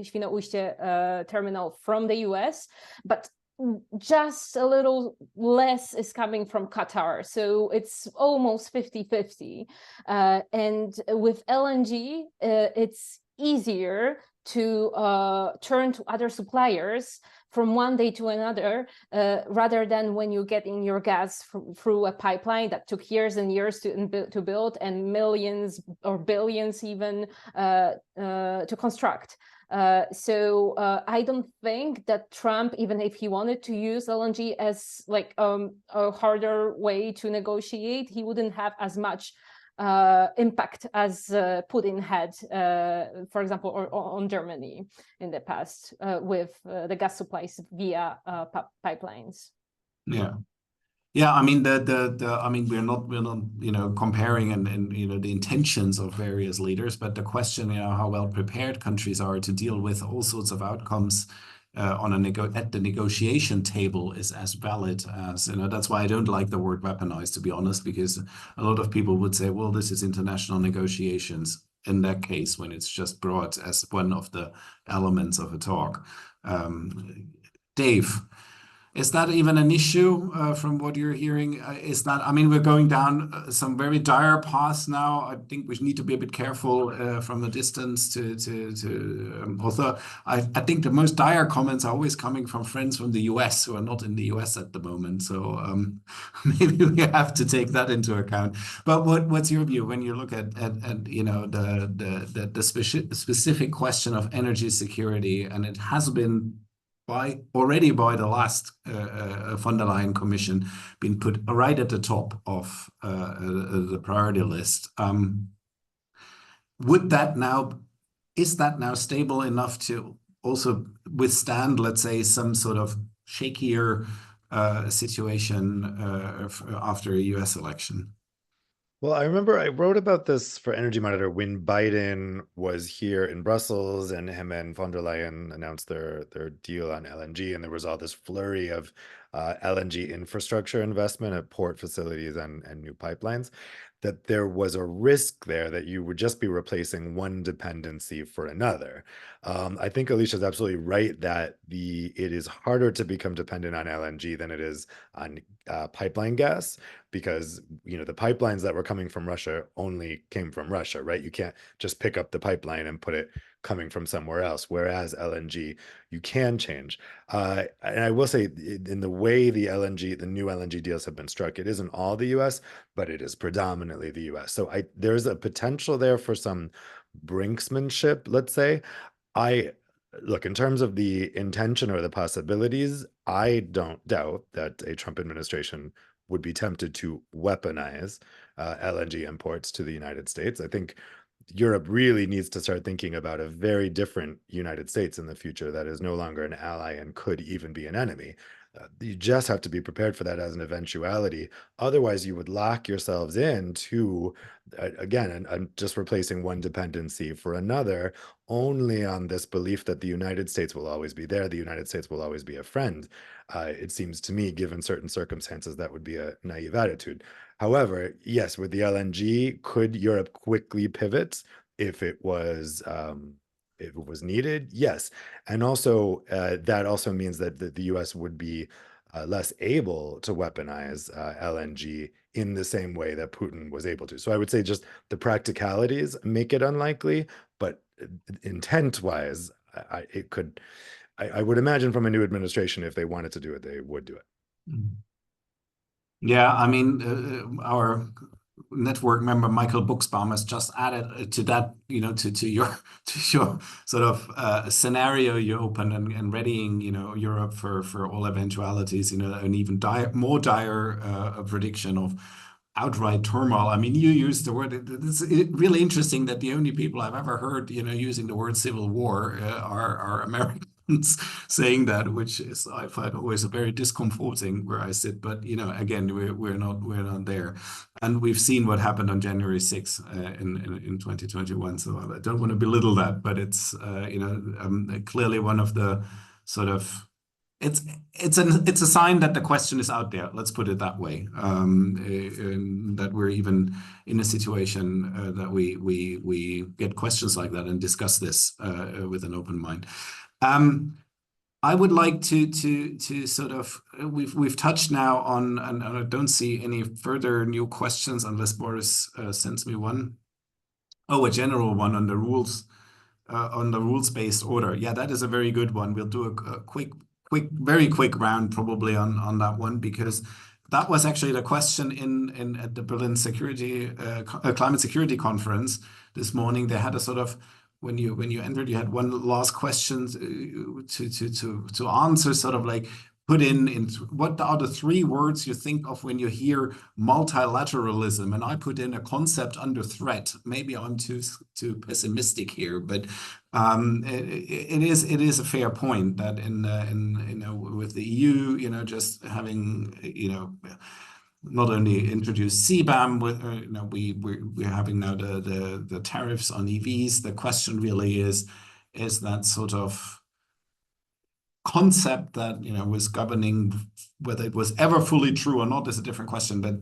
Świnoujście terminal from the US, but just a little less is coming from Qatar. So it's almost 50-50. And with LNG, it's easier to turn to other suppliers from one day to another, rather than when you're getting your gas through a pipeline that took years and years to build, and millions or billions even to construct. So I don't think that Trump, even if he wanted to use LNG as a harder way to negotiate, he wouldn't have as much impact as Putin had, for example, on Germany in the past with the gas supplies via pipelines. Yeah. Yeah, I mean we're not comparing and the intentions of various leaders, but the question how well prepared countries are to deal with all sorts of outcomes at the negotiation table is as valid as that's why I don't like the word weaponized, to be honest, because a lot of people would say, well, this is international negotiations in that case when it's just brought as one of the elements of a talk. Dave, is that even an issue from what you're hearing? We're going down some very dire paths now. I think we need to be a bit careful from the distance although I think the most dire comments are always coming from friends from the US who are not in the US at the moment. So maybe we have to take that into account. But what's your view when you look at the specific question of energy security? And it has been already by the last von der Leyen Commission been put right at the top of the priority list. Is that now stable enough to also withstand, let's say, some sort of shakier situation after a US election? Well, I remember I wrote about this for Energy Monitor when Biden was here in Brussels and him and von der Leyen announced their deal on LNG, and there was all this flurry of LNG infrastructure investment at port facilities and new pipelines, that there was a risk there that you would just be replacing one dependency for another. I think Alicia's absolutely right that it is harder to become dependent on LNG than it is on pipeline gas, because the pipelines that were coming from Russia only came from Russia, right? You can't just pick up the pipeline and put it coming from somewhere else, whereas LNG you can change. And I will say, in the way the new LNG deals have been struck, it isn't all the US, but it is predominantly the US. So there's a potential there for some brinksmanship, let's say. Look, in terms of the intention or the possibilities, I don't doubt that a Trump administration would be tempted to weaponize LNG imports to the United States. I think Europe really needs to start thinking about a very different United States in the future that is no longer an ally and could even be an enemy. You just have to be prepared for that as an eventuality. Otherwise, you would lock yourselves into, again, and just replacing one dependency for another, only on this belief that the United States will always be there, the United States will always be a friend. It seems to me, given certain circumstances, that would be a naive attitude. However, yes, with the LNG, could Europe quickly pivot if it was needed? Yes. And also, that also means that the US would be less able to weaponize LNG in the same way that Putin was able to. So I would say just the practicalities make it unlikely, but intent-wise, I would imagine from a new administration, if they wanted to do it, they would do it. Yeah, I mean, our network member Michael Buxbaum has just added to that, to your sort of scenario you open and readying, Europe for all eventualities, an even more dire prediction of outright turmoil. I mean, you used the word. It's really interesting that the only people I've ever heard, using the word civil war are Americans saying that, which is I find always a very discomforting where I sit. But again, we're not there, and we've seen what happened on January 6th in 2021. So I don't want to belittle that, but it's clearly one of the sort of it's a sign that the question is out there. Let's put it that way. That we're even in a situation that we get questions like that and discuss this with an open mind. I would like to sort of we've touched now on, and I don't see any further new questions unless Boris sends me one. Oh, a general one on the rules. On the rules-based order. Yeah, that is a very good one. We'll do a very quick round probably on that one, because that was actually the question at the Berlin Climate Security Conference this morning. They had a sort of, when you entered, you had one last question to answer, sort of like put in what are the three words you think of when you hear multilateralism, and I put in a concept under threat. Maybe I'm too pessimistic here, but it is a fair point that with the EU, just having not only introduced CBAM, we're having now the tariffs on EVs. The question really is that sort of concept that was governing, whether it was ever fully true or not is a different question, but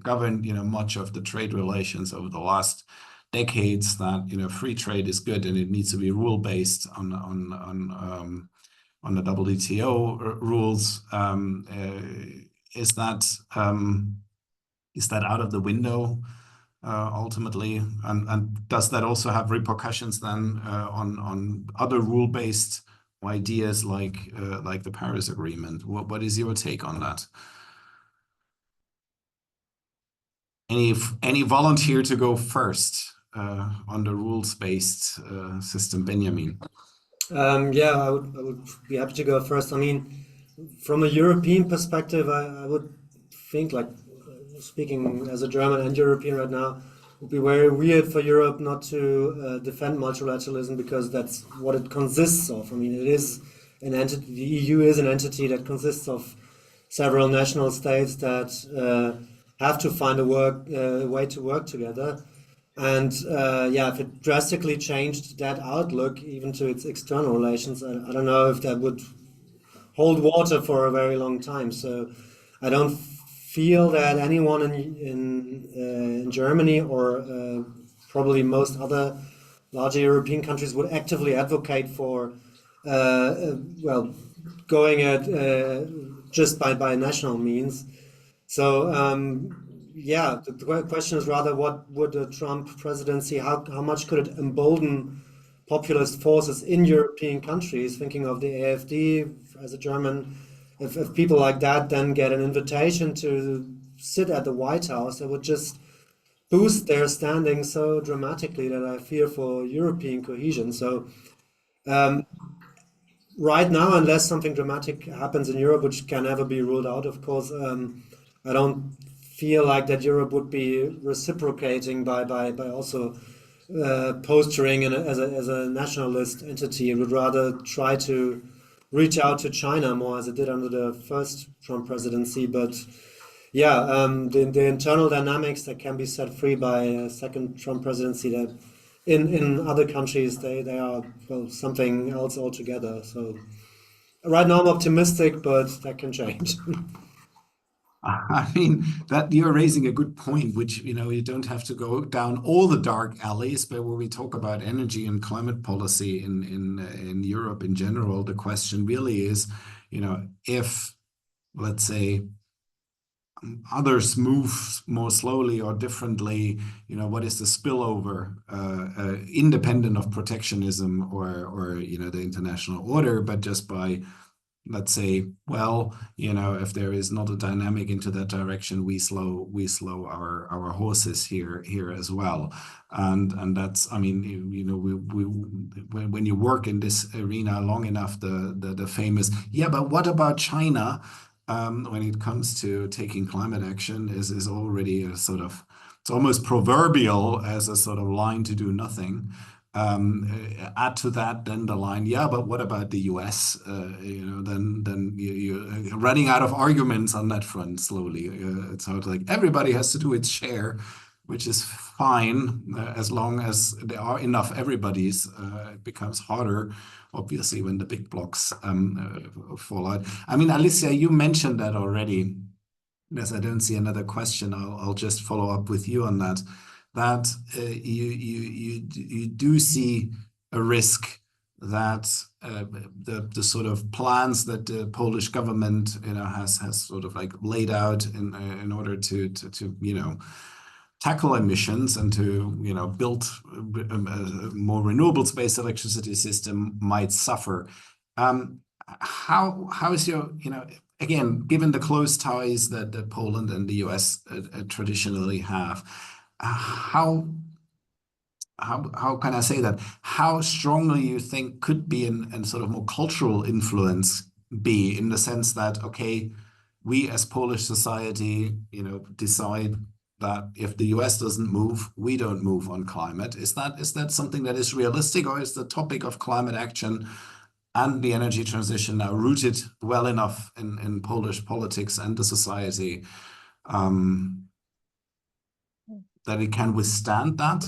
governed much of the trade relations over the last decades, that free trade is good and it needs to be rule based on the WTO rules. Is that out of the window ultimately, and does that also have repercussions then on other rule based ideas like the Paris Agreement? What is your take on that? Any volunteer to go first on the rules-based system, Benjamin? Yeah, I would be happy to go first. I mean, from a European perspective, I would think, like, speaking as a German and European right now, it would be very weird for Europe not to defend multilateralism, because that's what it consists of. I mean, it is an entity. The EU is an entity that consists of several national states that have to find a way to work together. And yeah, if it drastically changed that outlook, even to its external relations, I don't know if that would hold water for a very long time. So I don't feel that anyone in Germany or probably most other larger European countries would actively advocate for well, going at just by national means. So yeah, the question is rather, what would a Trump presidency, how much could it embolden populist forces in European countries? Thinking of the AfD as a German, if people like that then get an invitation to sit at the White House, it would just boost their standing so dramatically that I fear for European cohesion. So right now, unless something dramatic happens in Europe, which can never be ruled out, of course, I don't feel like that Europe would be reciprocating by also posturing as a nationalist entity. It would rather try to reach out to China more as it did under the first Trump presidency. But yeah, the internal dynamics that can be set free by a second Trump presidency, that in other countries they are, well, something else altogether. So right now I'm optimistic, but that can change. I mean, that you're raising a good point, which, you don't have to go down all the dark alleys, but when we talk about energy and climate policy in Europe in general, the question really is, if, let's say, others move more slowly or differently, what is the spillover, independent of protectionism or the international order, but just by, let's say, well, if there is not a dynamic into that direction, we slow our horses here as well. And that's, I mean, when you work in this arena long enough, the famous, yeah, but what about China? When it comes to taking climate action is already a sort of, it's almost proverbial as a sort of line to do nothing. Add to that then the line, yeah, but what about the US? Then you're running out of arguments on that front slowly. It's sort of like everybody has to do its share, which is fine as long as there are enough everybody's. It becomes harder, obviously, when the big blocks fall out. I mean, Alicia, you mentioned that already. As I don't see another question, I'll just follow up with you on that. That you do see a risk that the sort of plans that the Polish government has sort of like laid out in order to tackle emissions and to build a more renewable-based electricity system might suffer. How is your again, given the close ties that Poland and the US traditionally have, how can I say that? How strongly you think could be an sort of more cultural influence be, in the sense that, okay, we as Polish society, decide that if the US doesn't move, we don't move on climate. Is that something that is realistic, or is the topic of climate action and the energy transition now rooted well enough in Polish politics and the society that it can withstand that?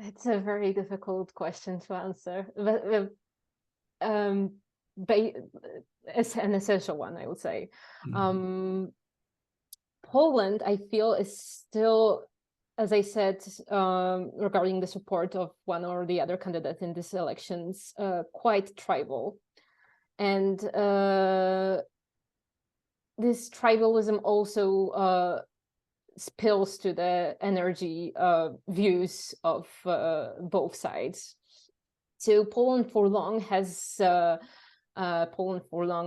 It's a very difficult question to answer, but it's an essential one, I would say. Poland, I feel, is still, as I said, regarding the support of one or the other candidate in these elections, quite tribal. And this tribalism also spills to the energy views of both sides. So Poland for long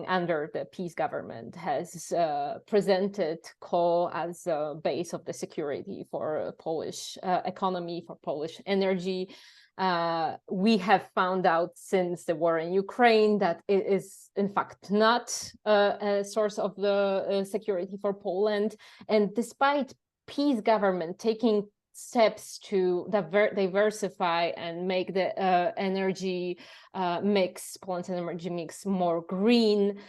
under the PiS government has presented coal as a base of the security for Polish economy, for Polish energy. We have found out since the war in Ukraine that it is in fact not a source of the security for Poland. And despite PiS government taking steps to diversify and make the energy mix, Poland's energy mix, more green,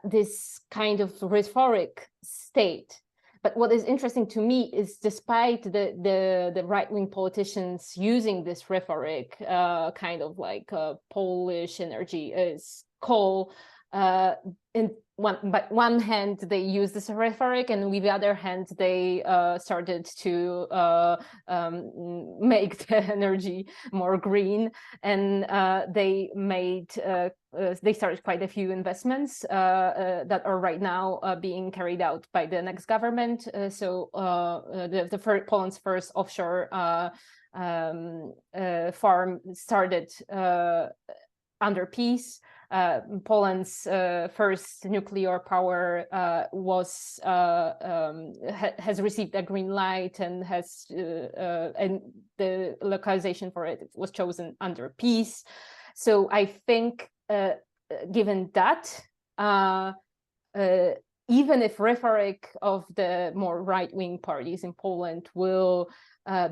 this kind of rhetoric state. But what is interesting to me is, despite the right-wing politicians using this rhetoric, kind of like Polish energy is coal, but one hand they use this rhetoric, and with the other hand they started to make the energy more green, and they started quite a few investments that are right now being carried out by the next government. So Poland's first offshore farm started under PiS. Poland's first nuclear power has received a green light, and and the localization for it was chosen under PiS. So I think, given that, even if rhetoric of the more right-wing parties in Poland will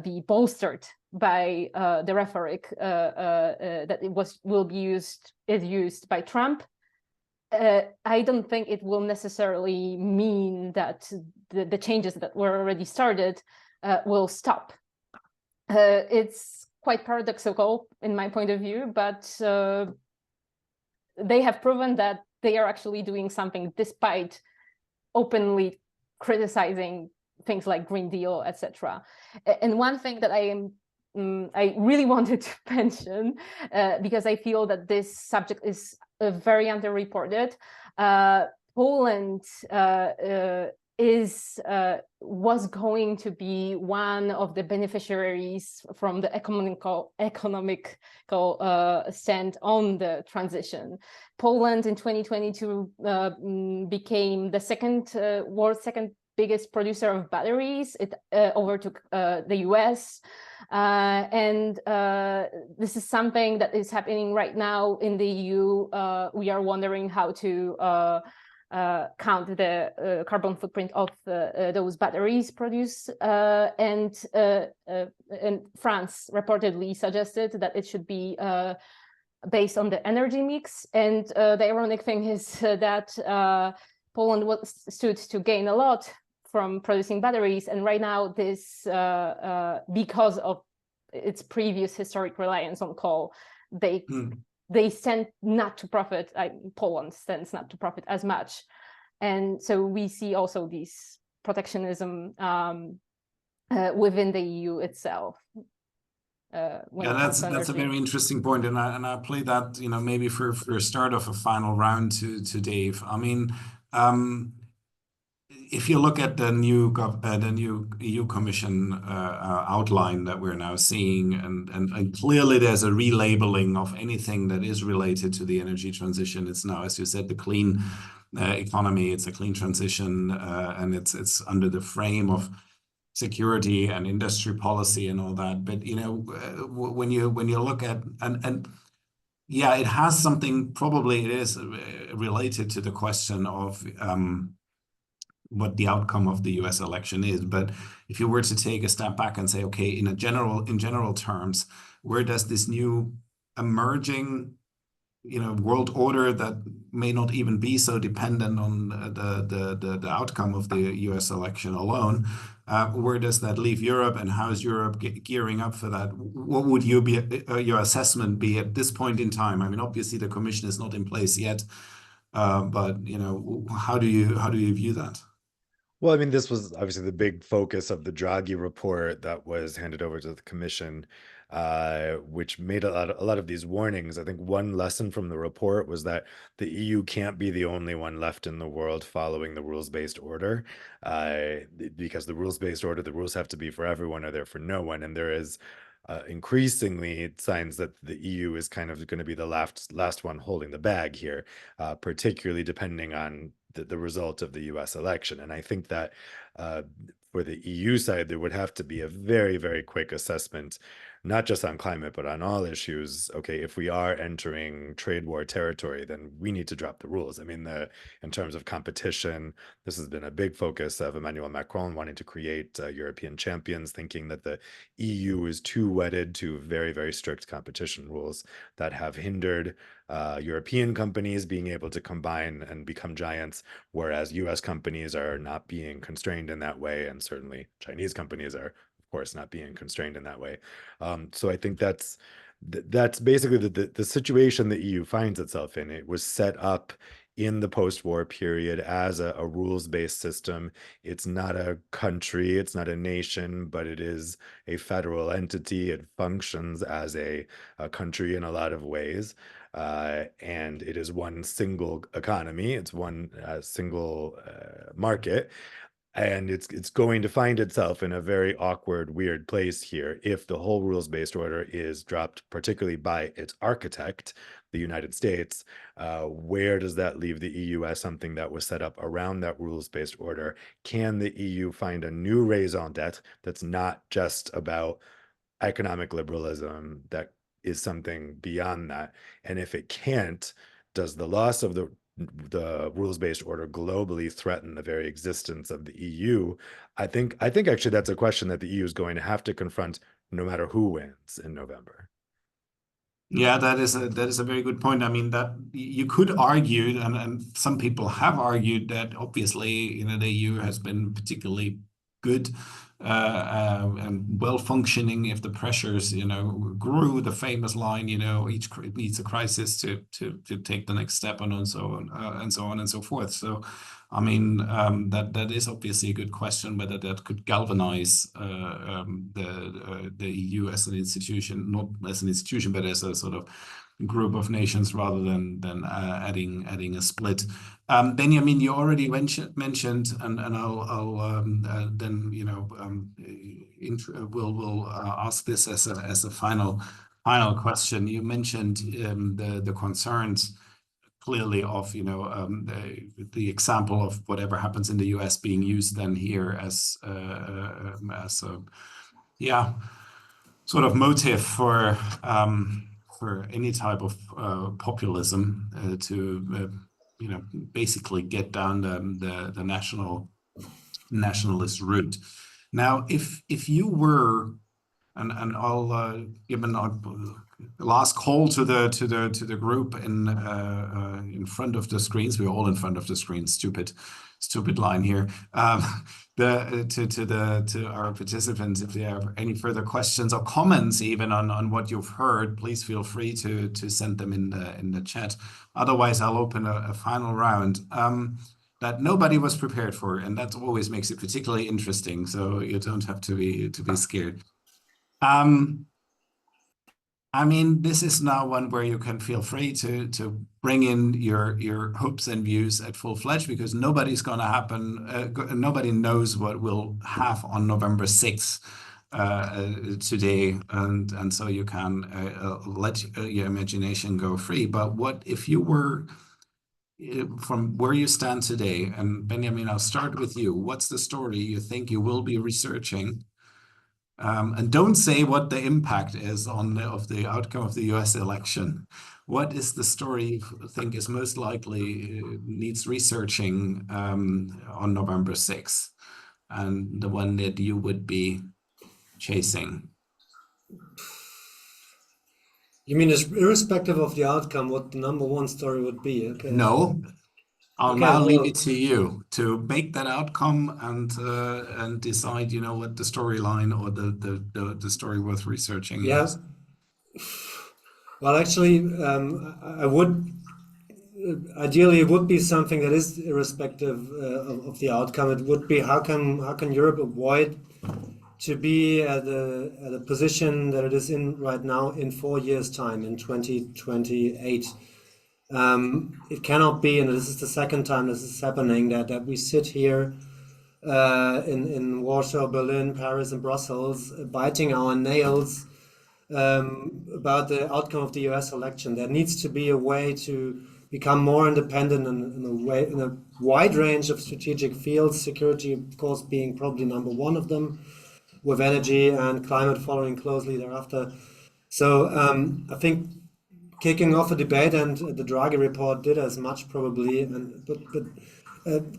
be bolstered by the rhetoric that is used by Trump. I don't think it will necessarily mean that the changes that were already started will stop. It's quite paradoxical in my point of view, but they have proven that they are actually doing something despite openly criticizing things like Green Deal, etc. And one thing that I really wanted to mention, because I feel that this subject is very underreported. Poland was going to be one of the beneficiaries from the economical stand on the transition. Poland in 2022 became the world's second biggest producer of batteries. It overtook the US. And this is something that is happening right now in the EU. We are wondering how to count the carbon footprint of those batteries produced. And France reportedly suggested that it should be based on the energy mix. And the ironic thing is that Poland stood to gain a lot from producing batteries, and right now this, because of its previous historic reliance on coal, they tend not to profit. Poland tends not to profit as much, and so we see also this protectionism within the EU itself. Yeah, that's a very interesting point, and I play that, you know, maybe for a start of a final round to Dave. I mean, if you look at the new EU Commission outline that we're now seeing, and clearly there's a relabeling of anything that is related to the energy transition. It's now, as you said, the clean economy. It's a clean transition, and it's under the frame of security and industry policy and all that. But you know, when you look at and yeah, it has something. Probably it is related to the question of what the outcome of the US election is. But if you were to take a step back and say, okay, in general terms, where does this new emerging, you know, world order that may not even be so dependent on the outcome of the US election alone, where does that leave Europe, and how is Europe gearing up for that? What would your assessment be at this point in time? I mean, obviously the commission is not in place yet, but you know, how do you view that? Well, I mean, this was obviously the big focus of the Draghi report that was handed over to the Commission, which made a lot of these warnings. I think one lesson from the report was that the EU can't be the only one left in the world following the rules-based order, because the rules-based order, the rules have to be for everyone or they're for no one. And there is increasingly signs that the EU is kind of going to be the last one holding the bag here, particularly depending on the result of the US election. And I think that for the EU side, there would have to be a very, very quick assessment, not just on climate, but on all issues. Okay, if we are entering trade war territory, then we need to drop the rules. I mean, in terms of competition, this has been a big focus of Emmanuel Macron wanting to create European champions, thinking that the EU is too wedded to very, very strict competition rules that have hindered European companies being able to combine and become giants, whereas US companies are not being constrained in that way, and certainly Chinese companies are, of course, not being constrained in that way. So I think that's basically the situation the EU finds itself in. It was set up in the post-war period as a rules-based system. It's not a country, it's not a nation, but it is a federal entity. It functions as a country in a lot of ways. And it is one single economy. It's one single market. And it's going to find itself in a very awkward, weird place here if the whole rules-based order is dropped, particularly by its architect, the United States. Where does that leave the EU as something that was set up around that rules-based order? Can the EU find a new raison d'etre that's not just about economic liberalism, that is something beyond that? And if it can't, does the loss of the the rules-based order globally threaten the very existence of the EU, I think actually that's a question that the EU is going to have to confront no matter who wins in November. Yeah, that is a very good point. I mean, that you could argue, and some people have argued that obviously, you know, the EU has been particularly good and well functioning if the pressures, you know, grew. The famous line, you know, each needs a crisis to take the next step, and so on and so on and so forth. So, I mean, that is obviously a good question whether that could galvanize the EU as an institution, not as an institution, but as a sort of group of nations rather than adding a split. Benjamin, you already mentioned, and I'll then, you know, we'll ask this as a final question. You mentioned the concerns clearly of, you know, the example of whatever happens in the US being used then here as a yeah, sort of motive for any type of populism to you know, basically get down the nationalist route. Now, if you were, and I'll give a last call to the group in front of the screens. We're all in front of the screen. Stupid line here. To our participants, if they have any further questions or comments, even on what you've heard, please feel free to send them in the chat. Otherwise, I'll open a final round that nobody was prepared for, and that always makes it particularly interesting. So you don't have to be scared. I mean, this is now one where you can feel free to bring in your hopes and views at full-fledged, because nobody's going to happen. Nobody knows what we'll have on November 6th today, and so you can let your imagination go free. But what if you were, from where you stand today, and Benjamin, I'll start with you. What's the story you think you will be researching? And don't say what the impact is of the outcome of the US election. What is the story you think is most likely needs researching on November 6th, and the one that you would be chasing? You mean, irrespective of the outcome, what the number one story would be? Okay. No. I'll Okay, now well, leave it to you to make that outcome and decide, you know, what the storyline or the story worth researching yeah. is. Well, actually, I would ideally it would be something that is irrespective of the outcome. It would be how can Europe avoid to be at the position that it is in right now in 4 years' time, in 2028. It cannot be, and this is the second time this is happening, that we sit here in Warsaw, Berlin, Paris, and Brussels, biting our nails about the outcome of the US election. There needs to be a way to become more independent in a wide range of strategic fields, security, of course, being probably number one of them, with energy and climate following closely thereafter. So I think kicking off a debate, and the Draghi report did as much probably, but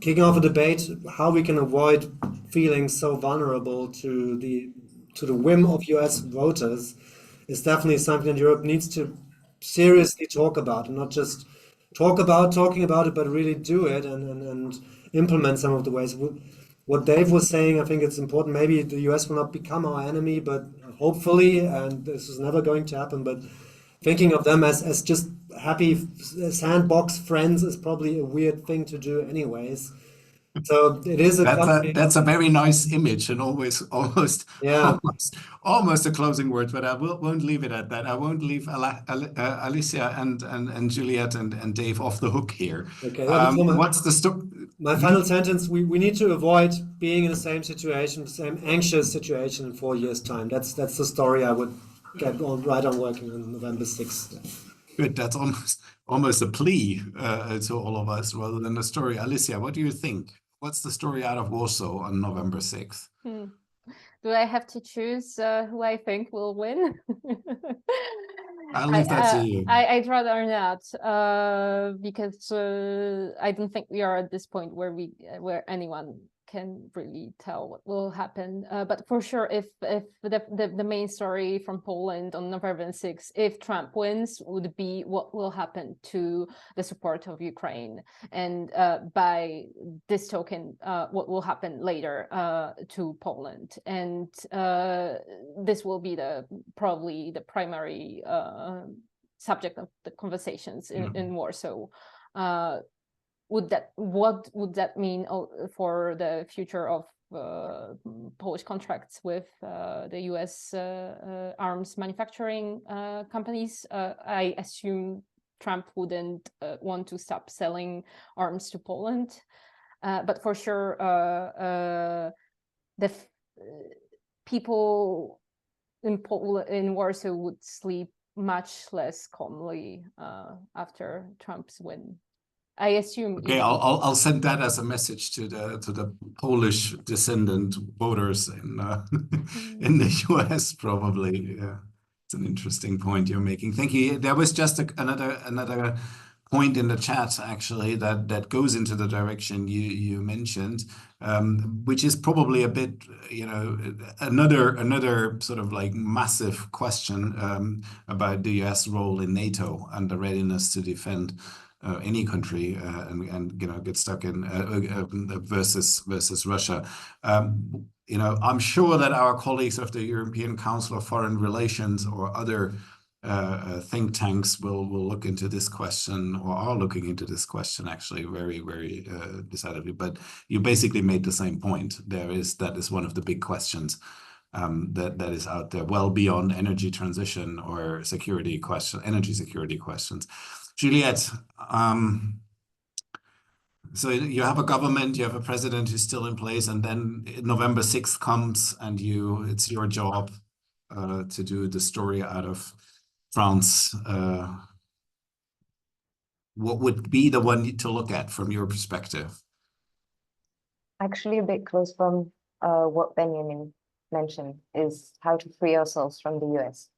kicking off a debate how we can avoid feeling so vulnerable to the whim of US voters is definitely something that Europe needs to seriously talk about, and not just talking about it, but really do it and implement some of the ways. What Dave was saying, I think it's important. Maybe the US will not become our enemy, but hopefully, and this is never going to happen, but thinking of them as just happy sandbox friends is probably a weird thing to do anyways. So it is that's a very nice image, and almost a closing word, but I won't leave it at that. I won't leave Alicia and Juliet and Dave off the hook here. Okay. What's the story? My final sentence: we need to avoid being in the same situation, the same anxious situation in 4 years' time. That's the story I would get right on working on November 6th. Good. That's almost a plea to all of us rather than a story. Alicia, what do you think? What's the story out of Warsaw on November 6th? Do I have to choose who I think will win? I'll leave that to you. I'd rather not, because I don't think we are at this point where anyone can really tell what will happen. But for sure, if the main story from Poland on November 6th, if Trump wins, would be what will happen to the support of Ukraine, and by this token, what will happen later to Poland, and this will be probably the primary subject of the conversations in Warsaw. What would that mean for the future of Polish contracts with the US arms manufacturing companies? I assume Trump wouldn't want to stop selling arms to Poland, but for sure the people in Warsaw would sleep much less calmly after Trump's win. I assume. Okay, I'll send that as a message to the Polish descendant voters in the US probably. Yeah, it's an interesting point you're making. Thank you. There was just another point in the chat actually that goes into the direction you mentioned, which is probably a bit, another sort of like massive question about the US role in NATO and the readiness to defend any country and get stuck in versus Russia. I'm sure that our colleagues of the European Council of Foreign Relations or other think tanks will look into this question, or are looking into this question actually very, very decidedly. But you basically made the same point. That is one of the big questions that is out there, well beyond energy transition or energy security questions. Juliette, so you have a government, you have a president who's still in place, and then November 6th comes and it's your job to do the story out of France. What would be the one to look at from your perspective? Actually, a bit close from what Benjamin mentioned, is how to free ourselves from the US.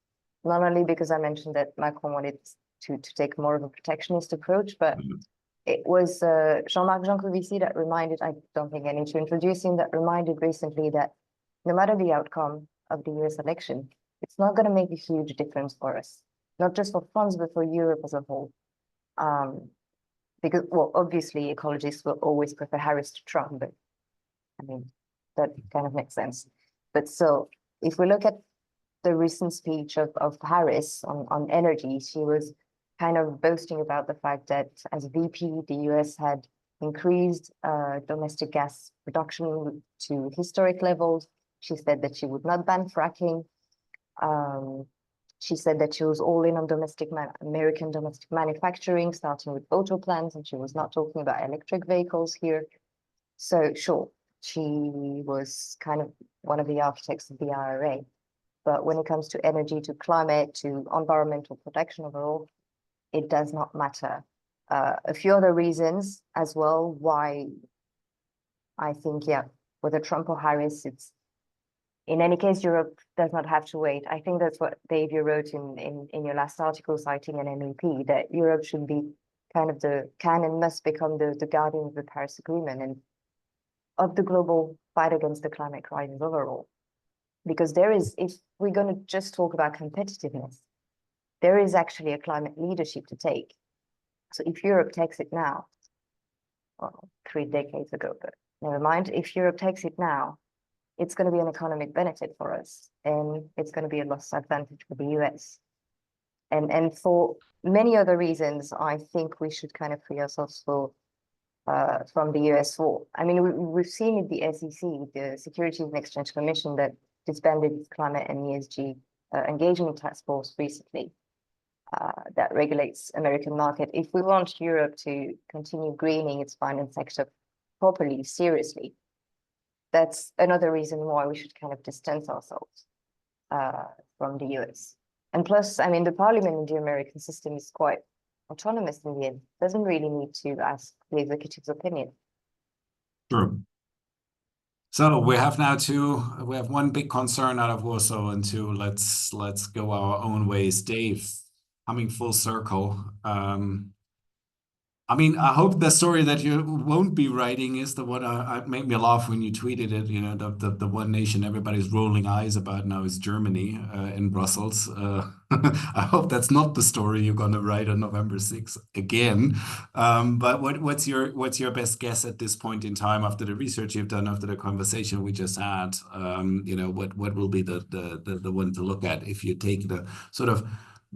Not only because I mentioned that Macron wanted to take more of a protectionist approach, but it was Jean-Marc Jancovici that reminded, I don't think I need to introduce him, that reminded recently that no matter the outcome of the US election, it's not going to make a huge difference for us, not just for France, but for Europe as a whole. Because, well, obviously ecologists will always prefer Harris to Trump, but I mean, that kind of makes sense. But so if we look at the recent speech of Harris on energy, she was kind of boasting about the fact that as VP, the US had increased domestic gas production to historic levels. She said that she would not ban fracking. She said that she was all in on American domestic manufacturing, starting with auto plants, and she was not talking about electric vehicles here. So sure, she was kind of one of the architects of the IRA. But when it comes to energy, to climate, to environmental protection overall, it does not matter. A few other reasons as well why I think, yeah, whether Trump or Harris, it's in any case, Europe does not have to wait. I think that's what, Dave, you wrote in your last article citing an MEP, that Europe should be kind of can and must become the guardian of the Paris Agreement and of the global fight against the climate crisis overall. Because if we're going to just talk about competitiveness, there is actually a climate leadership to take. So if Europe takes it now, well, 3 decades ago, but never mind, if Europe takes it now, it's going to be an economic benefit for us, and it's going to be a lost advantage for the US. And for many other reasons, I think we should kind of free ourselves from the US war. I mean, we've seen it, the SEC, the Securities and Exchange Commission, that disbanded its climate and ESG engagement task force recently that regulates American market. If we want Europe to continue greening its finance sector properly, seriously, that's another reason why we should kind of distance ourselves from the US. And plus, I mean, the parliament in the American system is quite autonomous in the end. Doesn't really need to ask the executive's opinion. Sure. So we have one big concern out of Warsaw, and two, let's go our own ways. Dave, coming full circle. I mean, I hope the story that you won't be writing is the one I made me laugh when you tweeted it. You know, the one nation everybody's rolling eyes about now is Germany in Brussels. I hope that's not the story you're going to write on November 6th again. But what's your best guess at this point in time after the research you've done, after the conversation we just had? You know, what will be the one to look at if you take the sort of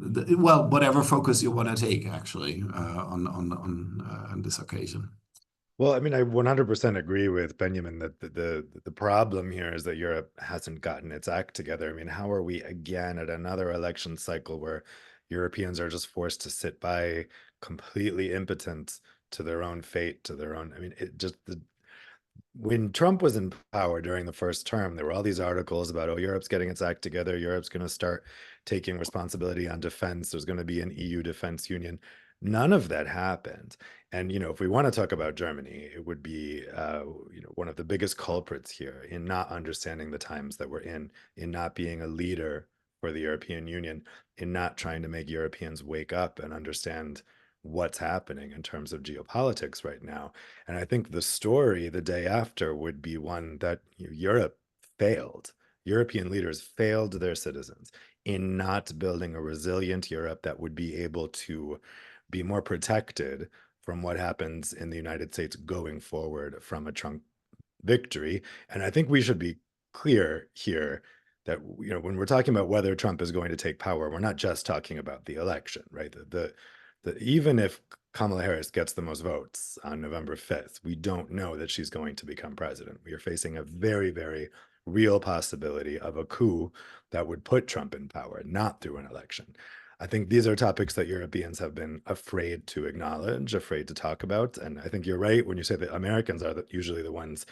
well, whatever focus you want to take, actually, on this occasion. Well, I mean, I 100% agree with Benjamin that the problem here is that Europe hasn't gotten its act together. I mean, how are we again at another election cycle where Europeans are just forced to sit by, completely impotent to their own fate, to their own, I mean, it just when Trump was in power during the first term, there were all these articles about, oh, Europe's getting its act together. Europe's going to start taking responsibility on defense. There's going to be an EU defense union. None of that happened. And, you know, if we want to talk about Germany, it would be, you know, one of the biggest culprits here in not understanding the times that we're in not being a leader for the European Union, in not trying to make Europeans wake up and understand what's happening in terms of geopolitics right now. And I think the story the day after would be one that Europe failed. European leaders failed their citizens in not building a resilient Europe that would be able to be more protected from what happens in the United States going forward from a Trump victory. And I think we should be clear here that, you know, when we're talking about whether Trump is going to take power, we're not just talking about the election, right? Even if Kamala Harris gets the most votes on November 5th, we don't know that she's going to become president. We are facing a very, very real possibility of a coup that would put Trump in power, not through an election. I think these are topics that Europeans have been afraid to acknowledge, afraid to talk about. And I think you're right when you say that Americans are usually the ones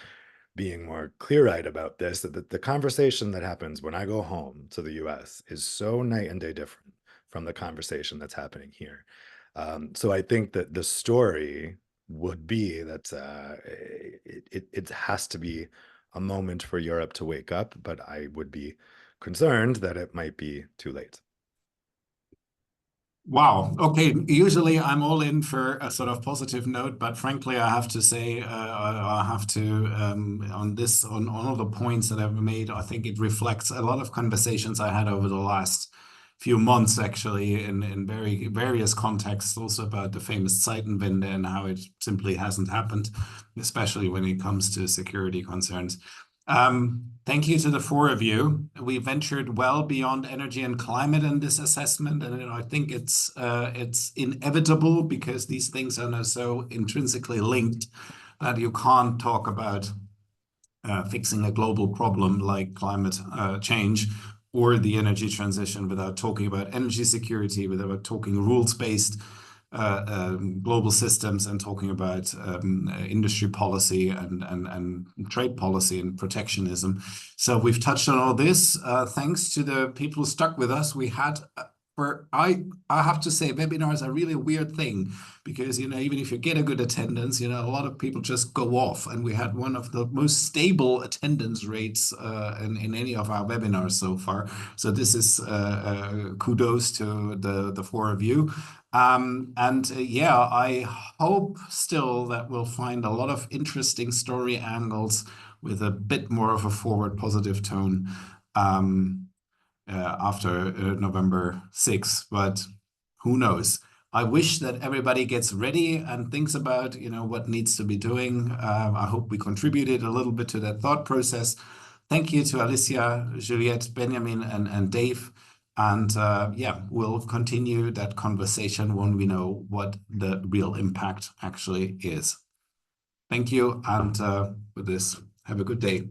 being more clear-eyed about this, that the conversation that happens when I go home to the US is so night and day different from the conversation that's happening here. So I think that the story would be that it has to be a moment for Europe to wake up, but I would be concerned that it might be too late. Wow. Okay. Usually I'm all in for a sort of positive note, but frankly, I have to say, I have to, on all the points that I've made, I think it reflects a lot of conversations I had over the last few months, actually, in various contexts, also about the famous Zeitenwende and how it simply hasn't happened, especially when it comes to security concerns. Thank you to the four of you. We ventured well beyond energy and climate in this assessment, and I think it's inevitable because these things are now so intrinsically linked that you can't talk about fixing a global problem like climate change or the energy transition without talking about energy security, without talking rules-based global systems, and talking about industry policy and trade policy and protectionism. So we've touched on all this. Thanks to the people who stuck with us. We had, I have to say, webinars are really a weird thing because, you know, even if you get a good attendance, you know, a lot of people just go off, and we had one of the most stable attendance rates in any of our webinars so far. So this is kudos to the four of you. Yeah, I hope still that we'll find a lot of interesting story angles with a bit more of a forward positive tone after November 6th, but who knows? I wish that everybody gets ready and thinks about, you know, what needs to be doing. I hope we contributed a little bit to that thought process. Thank you to Alicia, Juliette, Benjamin, and Dave. And yeah, we'll continue that conversation when we know what the real impact actually is. Thank you. And with this, have a good day.